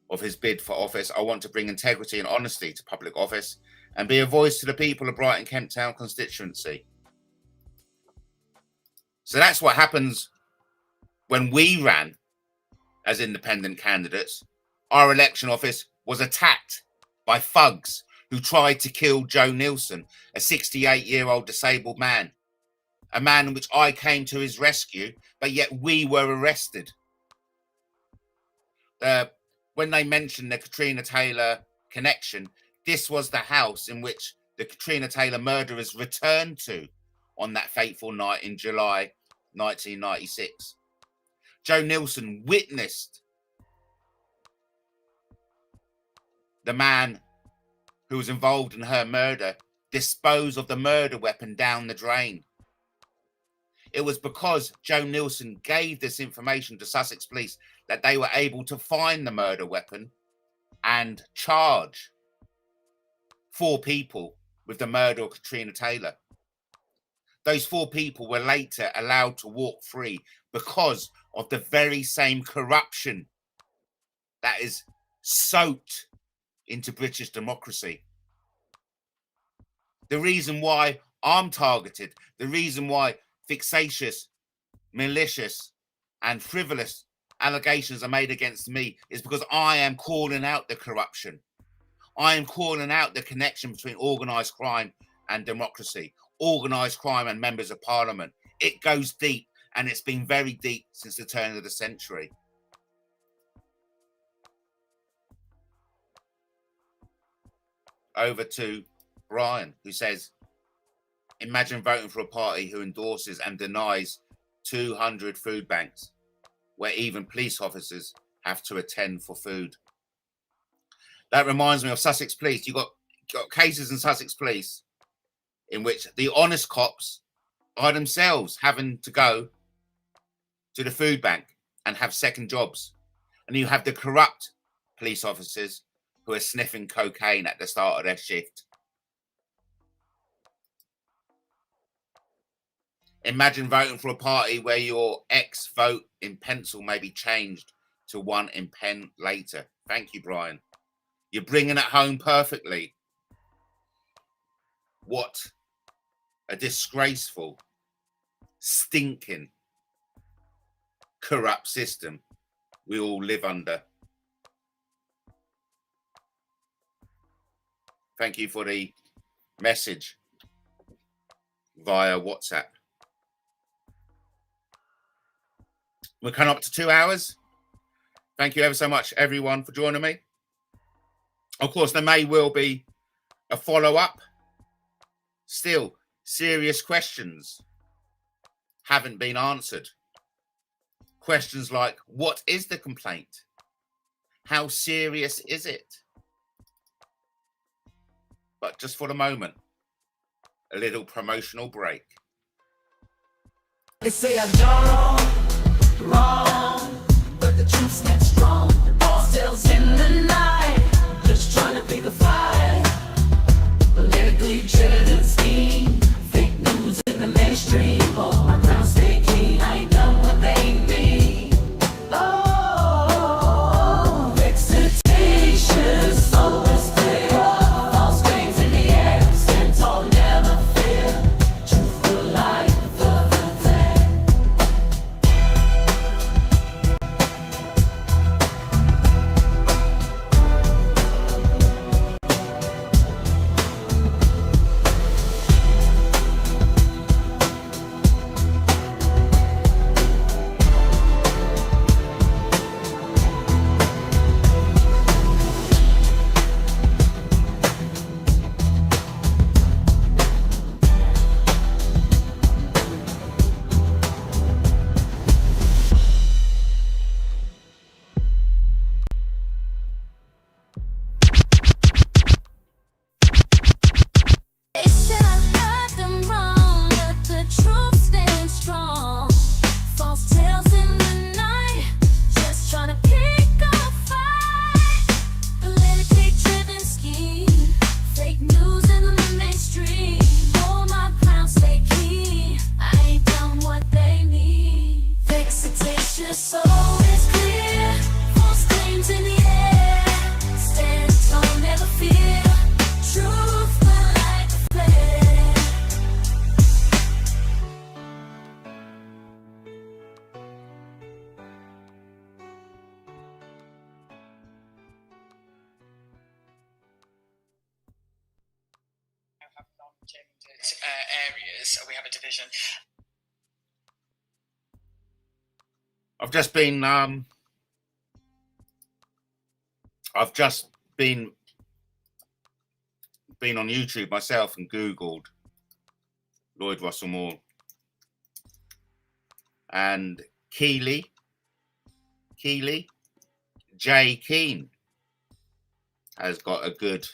of his bid for office, I want to bring integrity and honesty to public office and be a voice to the people of Brighton Kemptown constituency. So that's what happens when we ran as independent candidates. Our election office was attacked by thugs who tried to kill Joe Nielsen, a 68-year-old disabled man, a man in which I came to his rescue, but yet we were arrested. When they mentioned the Katrina Taylor connection, this was the house in which the Katrina Taylor murderers returned to on that fateful night in July 1996. Joe Nielsen witnessed the man who was involved in her murder dispose of the murder weapon down the drain. It was because Joe Nielsen gave this information to Sussex Police that they were able to find the murder weapon and charge 4 people with the murder of Katrina Taylor. Those 4 people were later allowed to walk free because of the very same corruption that is soaked into British democracy. The reason why I'm targeted, the reason why vexatious, malicious, and frivolous allegations are made against me is because I am calling out the corruption. I am calling out the connection between organised crime and democracy, organised crime and members of parliament. It goes deep, and it's been very deep since the turn of the century. Over to Brian, who says, imagine voting for a party who endorses and denies 200 food banks, where even police officers have to attend for food. That reminds me of Sussex Police. You've got cases in Sussex Police in which the honest cops are themselves having to go to the food bank and have second jobs. And you have the corrupt police officers who are sniffing cocaine at the start of their shift. Imagine voting for a party where your X vote in pencil may be changed to one in pen later. Thank you, Brian. You're bringing it home perfectly. What a disgraceful, stinking, corrupt system we all live under. Thank you for the message via WhatsApp. We're coming up to 2 hours. Thank you ever so much, everyone, for joining me. Of course, there may well be a follow-up. Still, serious questions haven't been answered. Questions like, what is the complaint? How serious is it? But just for the moment, a little promotional break. They say I've done wrong, but the truth's not strong. False tales in the night, just trying to pick a fight. Politically driven and scheme, fake news in the mainstream. Oh, my crown stay clean, I ain't done what they mean. Oh, excitations, always clear. False claims in the air, stand tall, never fear. Truthful life of the day. They said I got them wrong, but the truth stands strong. False tales in the night, just trying to pick a fight. Politically driven scheme, fake news in the mainstream. Hold my crown, stay keen. I ain't done what they need. Vexatious, so it's clear. False claims in the air, stand tall, never fear. Truth will light the flare. have non-gendered areas. We have a division. I've just been on YouTube myself and Googled Lloyd russell-moyle and Keely, Jay Keane has got a good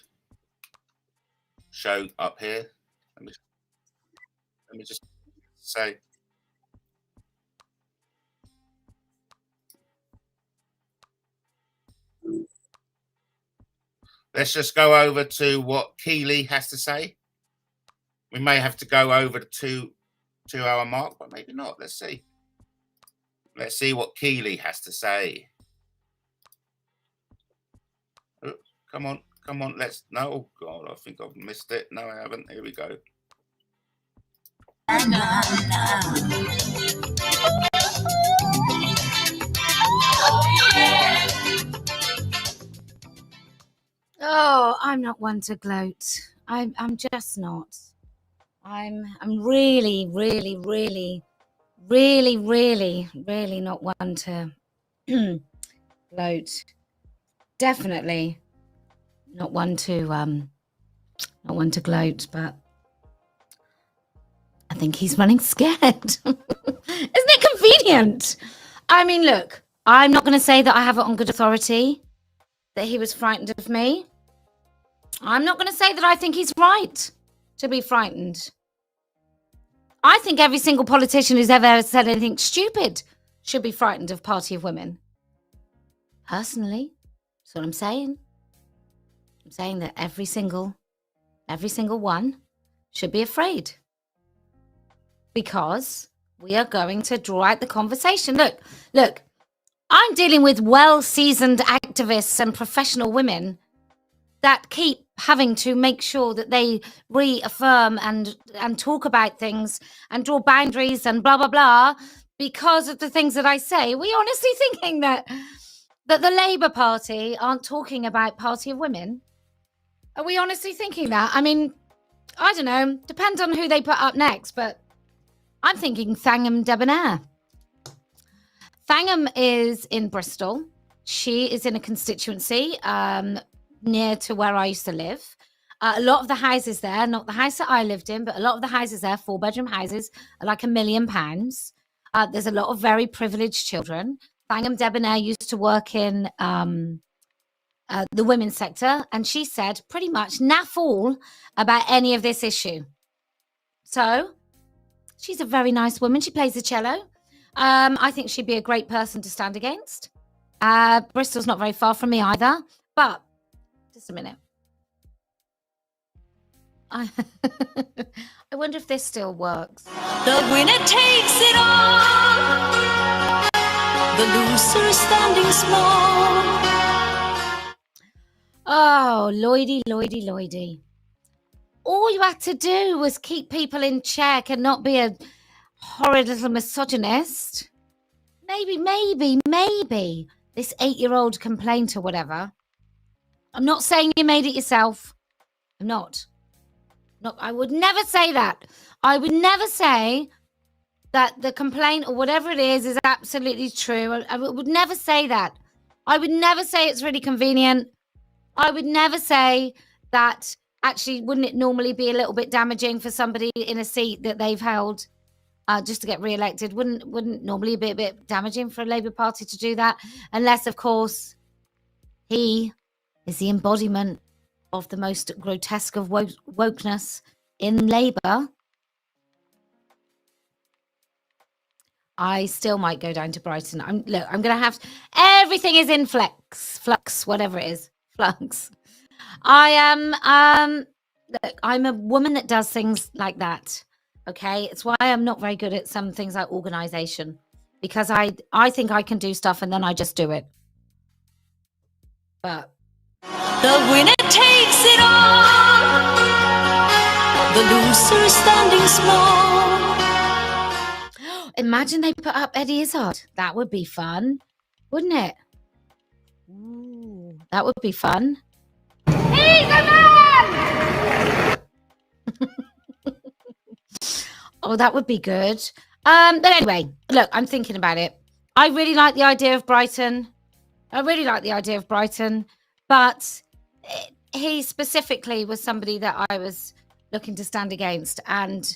show up here. Let me just say. Let's just go over to what Keely has to say. We may have to go over the 2-hour mark, but maybe not. Let's see. Let's see what Keely has to say. Oh, come on. Let's. No, oh God, I think I've missed it. No, I haven't. Here we go. Oh, I'm not one to gloat. I'm just not. I'm really not one to gloat. Definitely not one to gloat, but I think he's running scared. Isn't it convenient? I mean, look, I'm not going to say that I have it on good authority that he was frightened of me. I'm not going to say that I think he's right to be frightened. I think every single politician who's ever said anything stupid should be frightened of Party of Women. Personally, that's what I'm saying. I'm saying that every single one should be afraid. Because we are going to draw out the conversation. Look, I'm dealing with well-seasoned activists and professional women that keep having to make sure that they reaffirm and talk about things and draw boundaries and blah, blah, blah, because of the things that I say. Are we honestly thinking that the Labour Party aren't talking about Party of Women? Are we honestly thinking that? I mean, I don't know. Depends on who they put up next, but I'm thinking Thangham Debonair. Thangham is in Bristol. She is in a constituency near to where I used to live. A lot of the houses there, not the house that I lived in, but a lot of the houses there, 4-bedroom houses, are like £1 million. There's a lot of very privileged children. Thangham Debonair used to work in the women's sector, and she said pretty much naff all about any of this issue. So She's a very nice woman. She plays the cello. I think she'd be a great person to stand against. Bristol's not very far from me either. But, just a minute. I wonder if this still works. The winner takes it all. The loser is standing small. Oh, Lloydy. All you had to do was keep people in check and not be a horrid little misogynist. Maybe this 8-year-old complaint or whatever. I'm not saying you made it yourself. I'm not. No, I would never say that. I would never say that the complaint or whatever it is absolutely true. I would never say that. I would never say it's really convenient. I would never say that actually wouldn't it normally be a little bit damaging for somebody in a seat that they've held just to get re-elected? Wouldn't normally be a bit damaging for a Labour Party to do that? Unless, of course, he is the embodiment of the most grotesque of wokeness in Labour. I still might go down to Brighton. I'm going to have... Everything is in flux, whatever it is. Flux. I am... look, I'm a woman that does things like that. Okay? It's why I'm not very good at some things like organisation. Because I think I can do stuff and then I just do it. But... The winner takes it all. The loser is standing small. Imagine they put up Eddie Izzard. That would be fun, wouldn't it? Ooh, that would be fun. He's a man! Oh, that would be good. But anyway, look, I'm thinking about it. I really like the idea of Brighton. But he specifically was somebody that I was looking to stand against. And,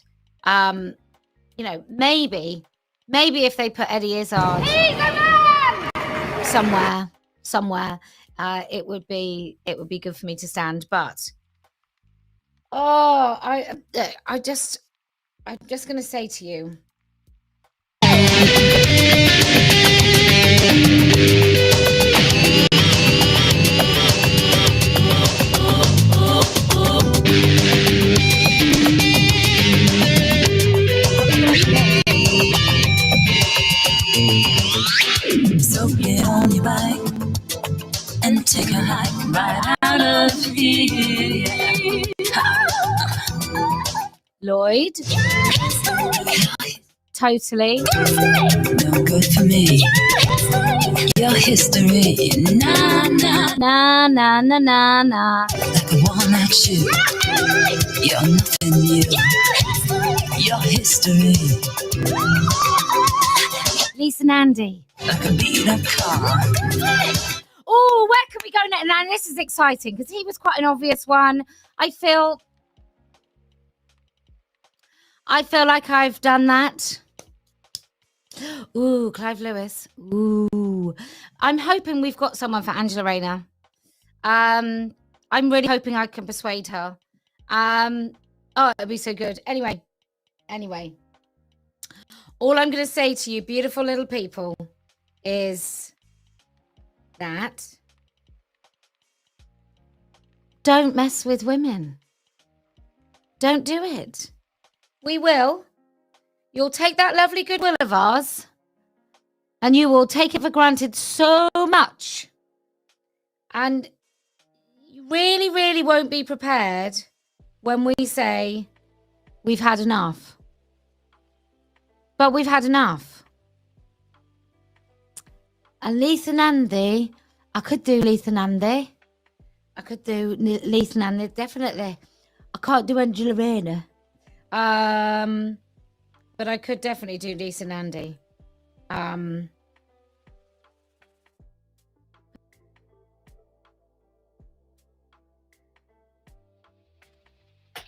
you know, maybe if they put Eddie Izzard somewhere, it would be good for me to stand. But, I'm just going to say to you. So get on your bike and take a hike right out of here. Lloyd. Totally. No good for me. Your history. Nah, nah. Nah, nah, nah, nah, nah. Like a walnut shoe. You're nothing new. Your history. Lisa and Andy. Like a beat up car. Oh, where can we go next? Now, this is exciting because he was quite an obvious one. I feel like I've done that. Ooh, Clive Lewis. Ooh. I'm hoping we've got someone for Angela Rayner. I'm really hoping I can persuade her. Oh, it'd be so good. Anyway. All I'm going to say to you, beautiful little people, is that don't mess with women. Don't do it. We will. You'll take that lovely goodwill of ours and you will take it for granted so much. And you really, really won't be prepared when we say we've had enough. But we've had enough. And Letha Nandi, I could do Letha Nandi. Definitely. I can't do Angela Rayner. But I could definitely do Lisa Nandy.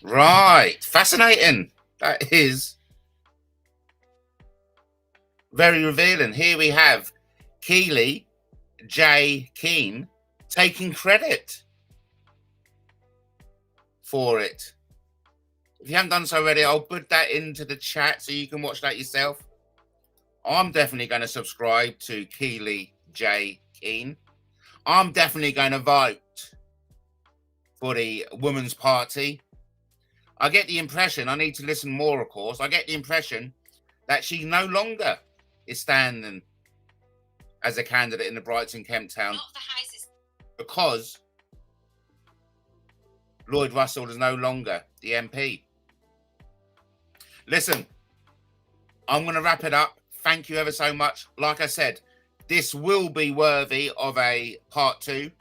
Right. Fascinating. That is very revealing. Here we have Keely J. Keane taking credit for it. If you haven't done so already, I'll put that into the chat so you can watch that yourself. I'm definitely going to subscribe to Keely J. Keane. I'm definitely going to vote for the Women's Party. I get the impression, I need to listen more, of course. I get the impression that she no longer is standing as a candidate in the Brighton Kemp Town because Lloyd Russell is no longer the MP. Listen, I'm going to wrap it up. Thank you ever so much. Like I said, this will be worthy of a part 2.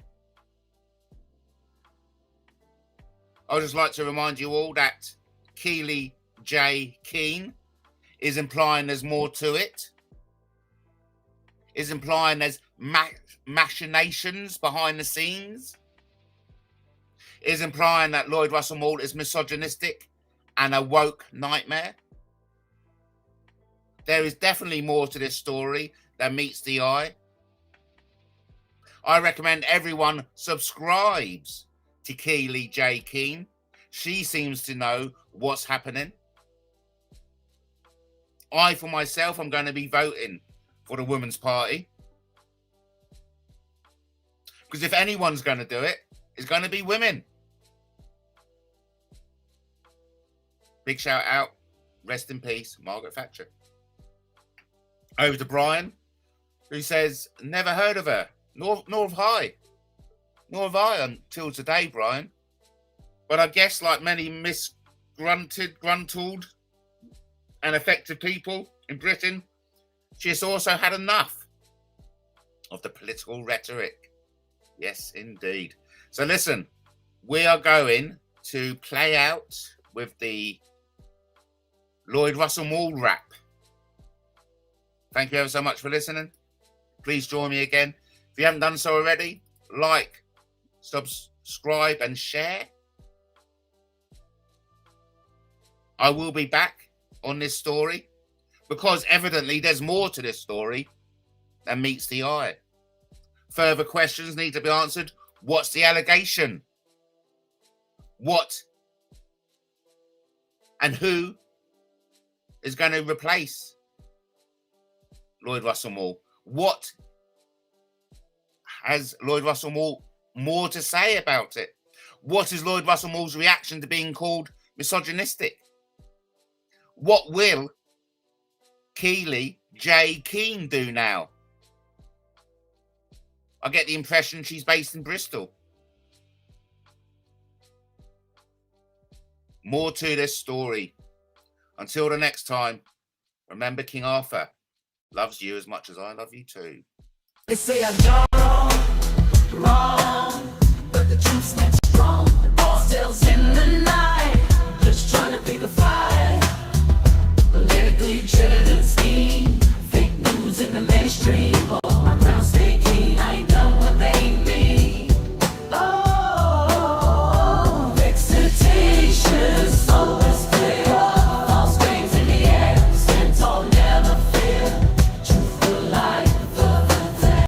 I'd just like to remind you all that Keely J. Keane is implying there's more to it. Is implying there's machinations behind the scenes. Is implying that Lloyd Russell-moyle is misogynistic and a woke nightmare. There is definitely more to this story than meets the eye. I recommend everyone subscribes to Keely J. Keane. She seems to know what's happening. I, for myself, I'm going to be voting for the Women's Party. Because if anyone's going to do it, it's going to be women. Big shout out. Rest in peace, Margaret Thatcher. Over to Brian, who says, never heard of her. Nor have I. Nor have I until today, Brian. But I guess like many gruntled and affected people in Britain, she has also had enough of the political rhetoric. Yes, indeed. So listen, we are going to play out with the Lloyd Russell-moyle rap. Thank you ever so much for listening. Please join me again. If you haven't done so already, like, subscribe and share. I will be back on this story because evidently there's more to this story than meets the eye. Further questions need to be answered. What's the allegation? What and who is going to replace Lloyd Russell-moyle? What has Lloyd Russell-moyle more to say about it? What is Lloyd Russell-moyle's reaction to being called misogynistic? What will Keely J. Keane do now? I get the impression she's based in Bristol. More to this story. Until the next time, remember King Arthur loves you as much as I love you too. They say I've done wrong, but the truth stands strong. The boss tells in the night, just trying to pick a fight. Politically driven scheme, fake news in the mainstream. Oh, my crown stay clean, I ain't done what they mean. Oh, excitations, always clear. False claims in the air, stand tall, never fear. Truth will light the day.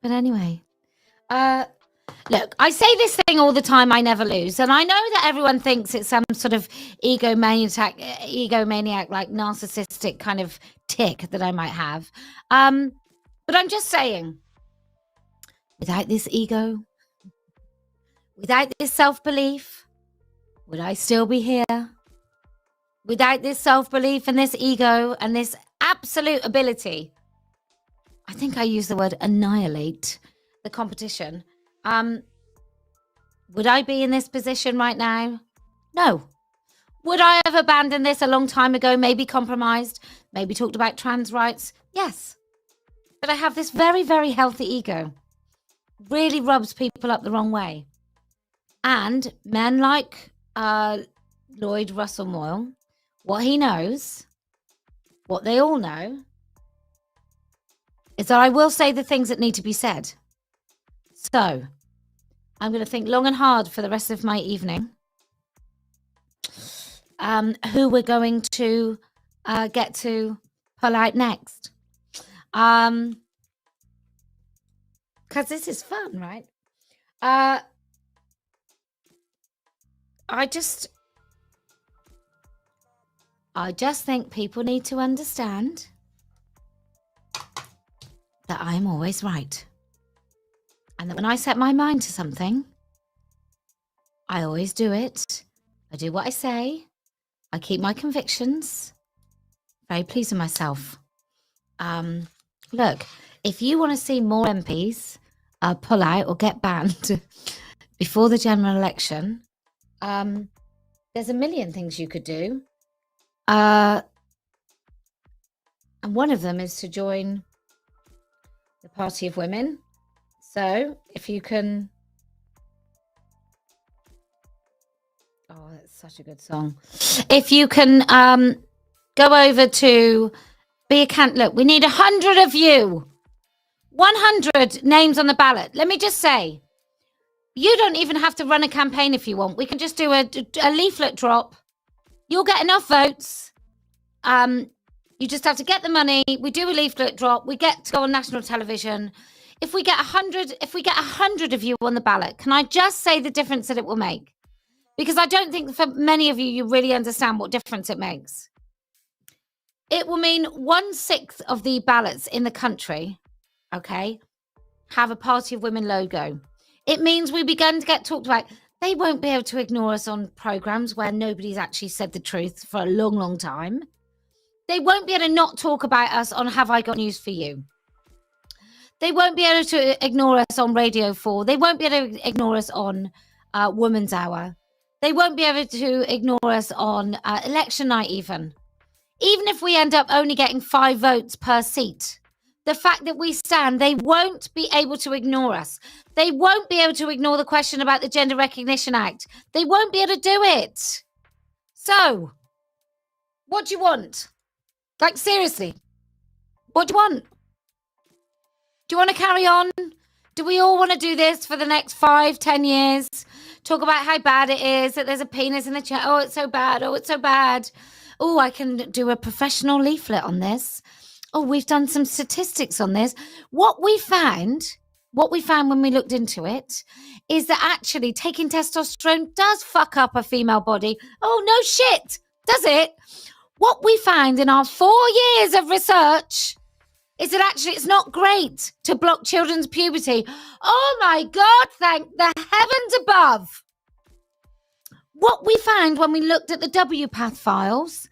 But anyway, look, I say this thing all the time, I never lose. And I know that everyone thinks it's some sort of egomaniac, like narcissistic kind of tick that I might have. But I'm just saying, without this ego, without this self-belief, would I still be here? Without this self-belief and this ego and this absolute ability, I think I use the word annihilate the competition. Would I be in this position right now? No. Would I have abandoned this a long time ago, maybe compromised, maybe talked about trans rights? Yes. But I have this very, very healthy ego. Really rubs people up the wrong way. And men like Lloyd Russell-moyle, what he knows, what they all know, is that I will say the things that need to be said. So, I'm going to think long and hard for the rest of my evening. Who we're going to get to pull out next. Because this is fun, right? I just think people need to understand that I'm always right. And that when I set my mind to something, I always do it. I do what I say. I keep my convictions. Very pleased with myself. Look, if you want to see more MPs pull out or get banned before the general election, there's a million things you could do. And one of them is to join the Party of Women. So if you can... Oh, that's such a good song. If you can go over to be a candidate. Look, we need 100 of you. 100 names on the ballot. Let me just say, you don't even have to run a campaign if you want. We can just do a leaflet drop. You'll get enough votes. You just have to get the money. We do a leaflet drop. We get to go on national television. If we get 100 of you on the ballot, can I just say the difference that it will make? Because I don't think for many of you, you really understand what difference it makes. It will mean 1/6 of the ballots in the country, okay, have a Party of Women logo. It means we begin to get talked about. They won't be able to ignore us on programs where nobody's actually said the truth for a long, long time. They won't be able to not talk about us on Have I Got News For You. They won't be able to ignore us on Radio 4. They won't be able to ignore us on Woman's Hour. They won't be able to ignore us on election night even. Even if we end up only getting 5 votes per seat, the fact that we stand, they won't be able to ignore us. They won't be able to ignore the question about the Gender Recognition Act. They won't be able to do it. So, what do you want? Like, seriously, what do you want? Do you want to carry on? Do we all want to do this for the next 5-10 years? Talk about how bad it is, that there's a penis in the chat. Oh, it's so bad. Oh, it's so bad. Oh, I can do a professional leaflet on this. Oh, we've done some statistics on this. What we found when we looked into it is that actually taking testosterone does fuck up a female body. Oh, no shit. Does it? What we found in our 4 years of research is that actually it's not great to block children's puberty. Oh my God, thank the heavens above. What we found when we looked at the WPATH files,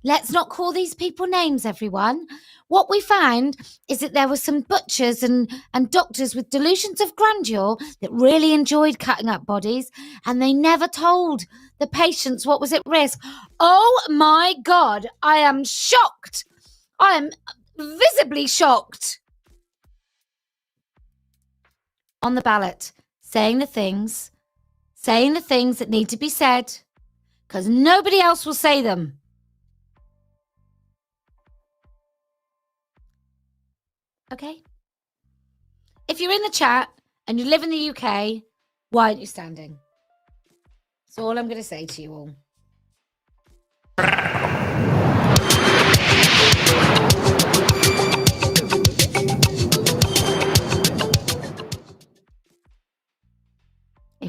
let's not call these people names, everyone. What we found is that there were some butchers and doctors with delusions of grandeur that really enjoyed cutting up bodies, and they never told the patients what was at risk. Oh my God, I am shocked. I am visibly shocked. On the ballot, saying the things that need to be said, because nobody else will say them. Okay? If you're in the chat and you live in the UK, why aren't you standing? That's all I'm going to say to you all.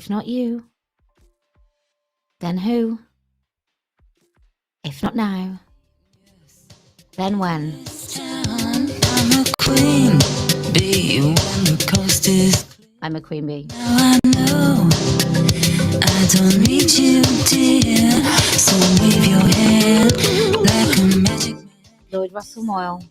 If not you, then who? If not now, then when? I'm a queen bee when the coast is. I'm a queen bee. Now I know I don't need you, dear. So wave your hand like a magic. Lloyd, russell-moyle.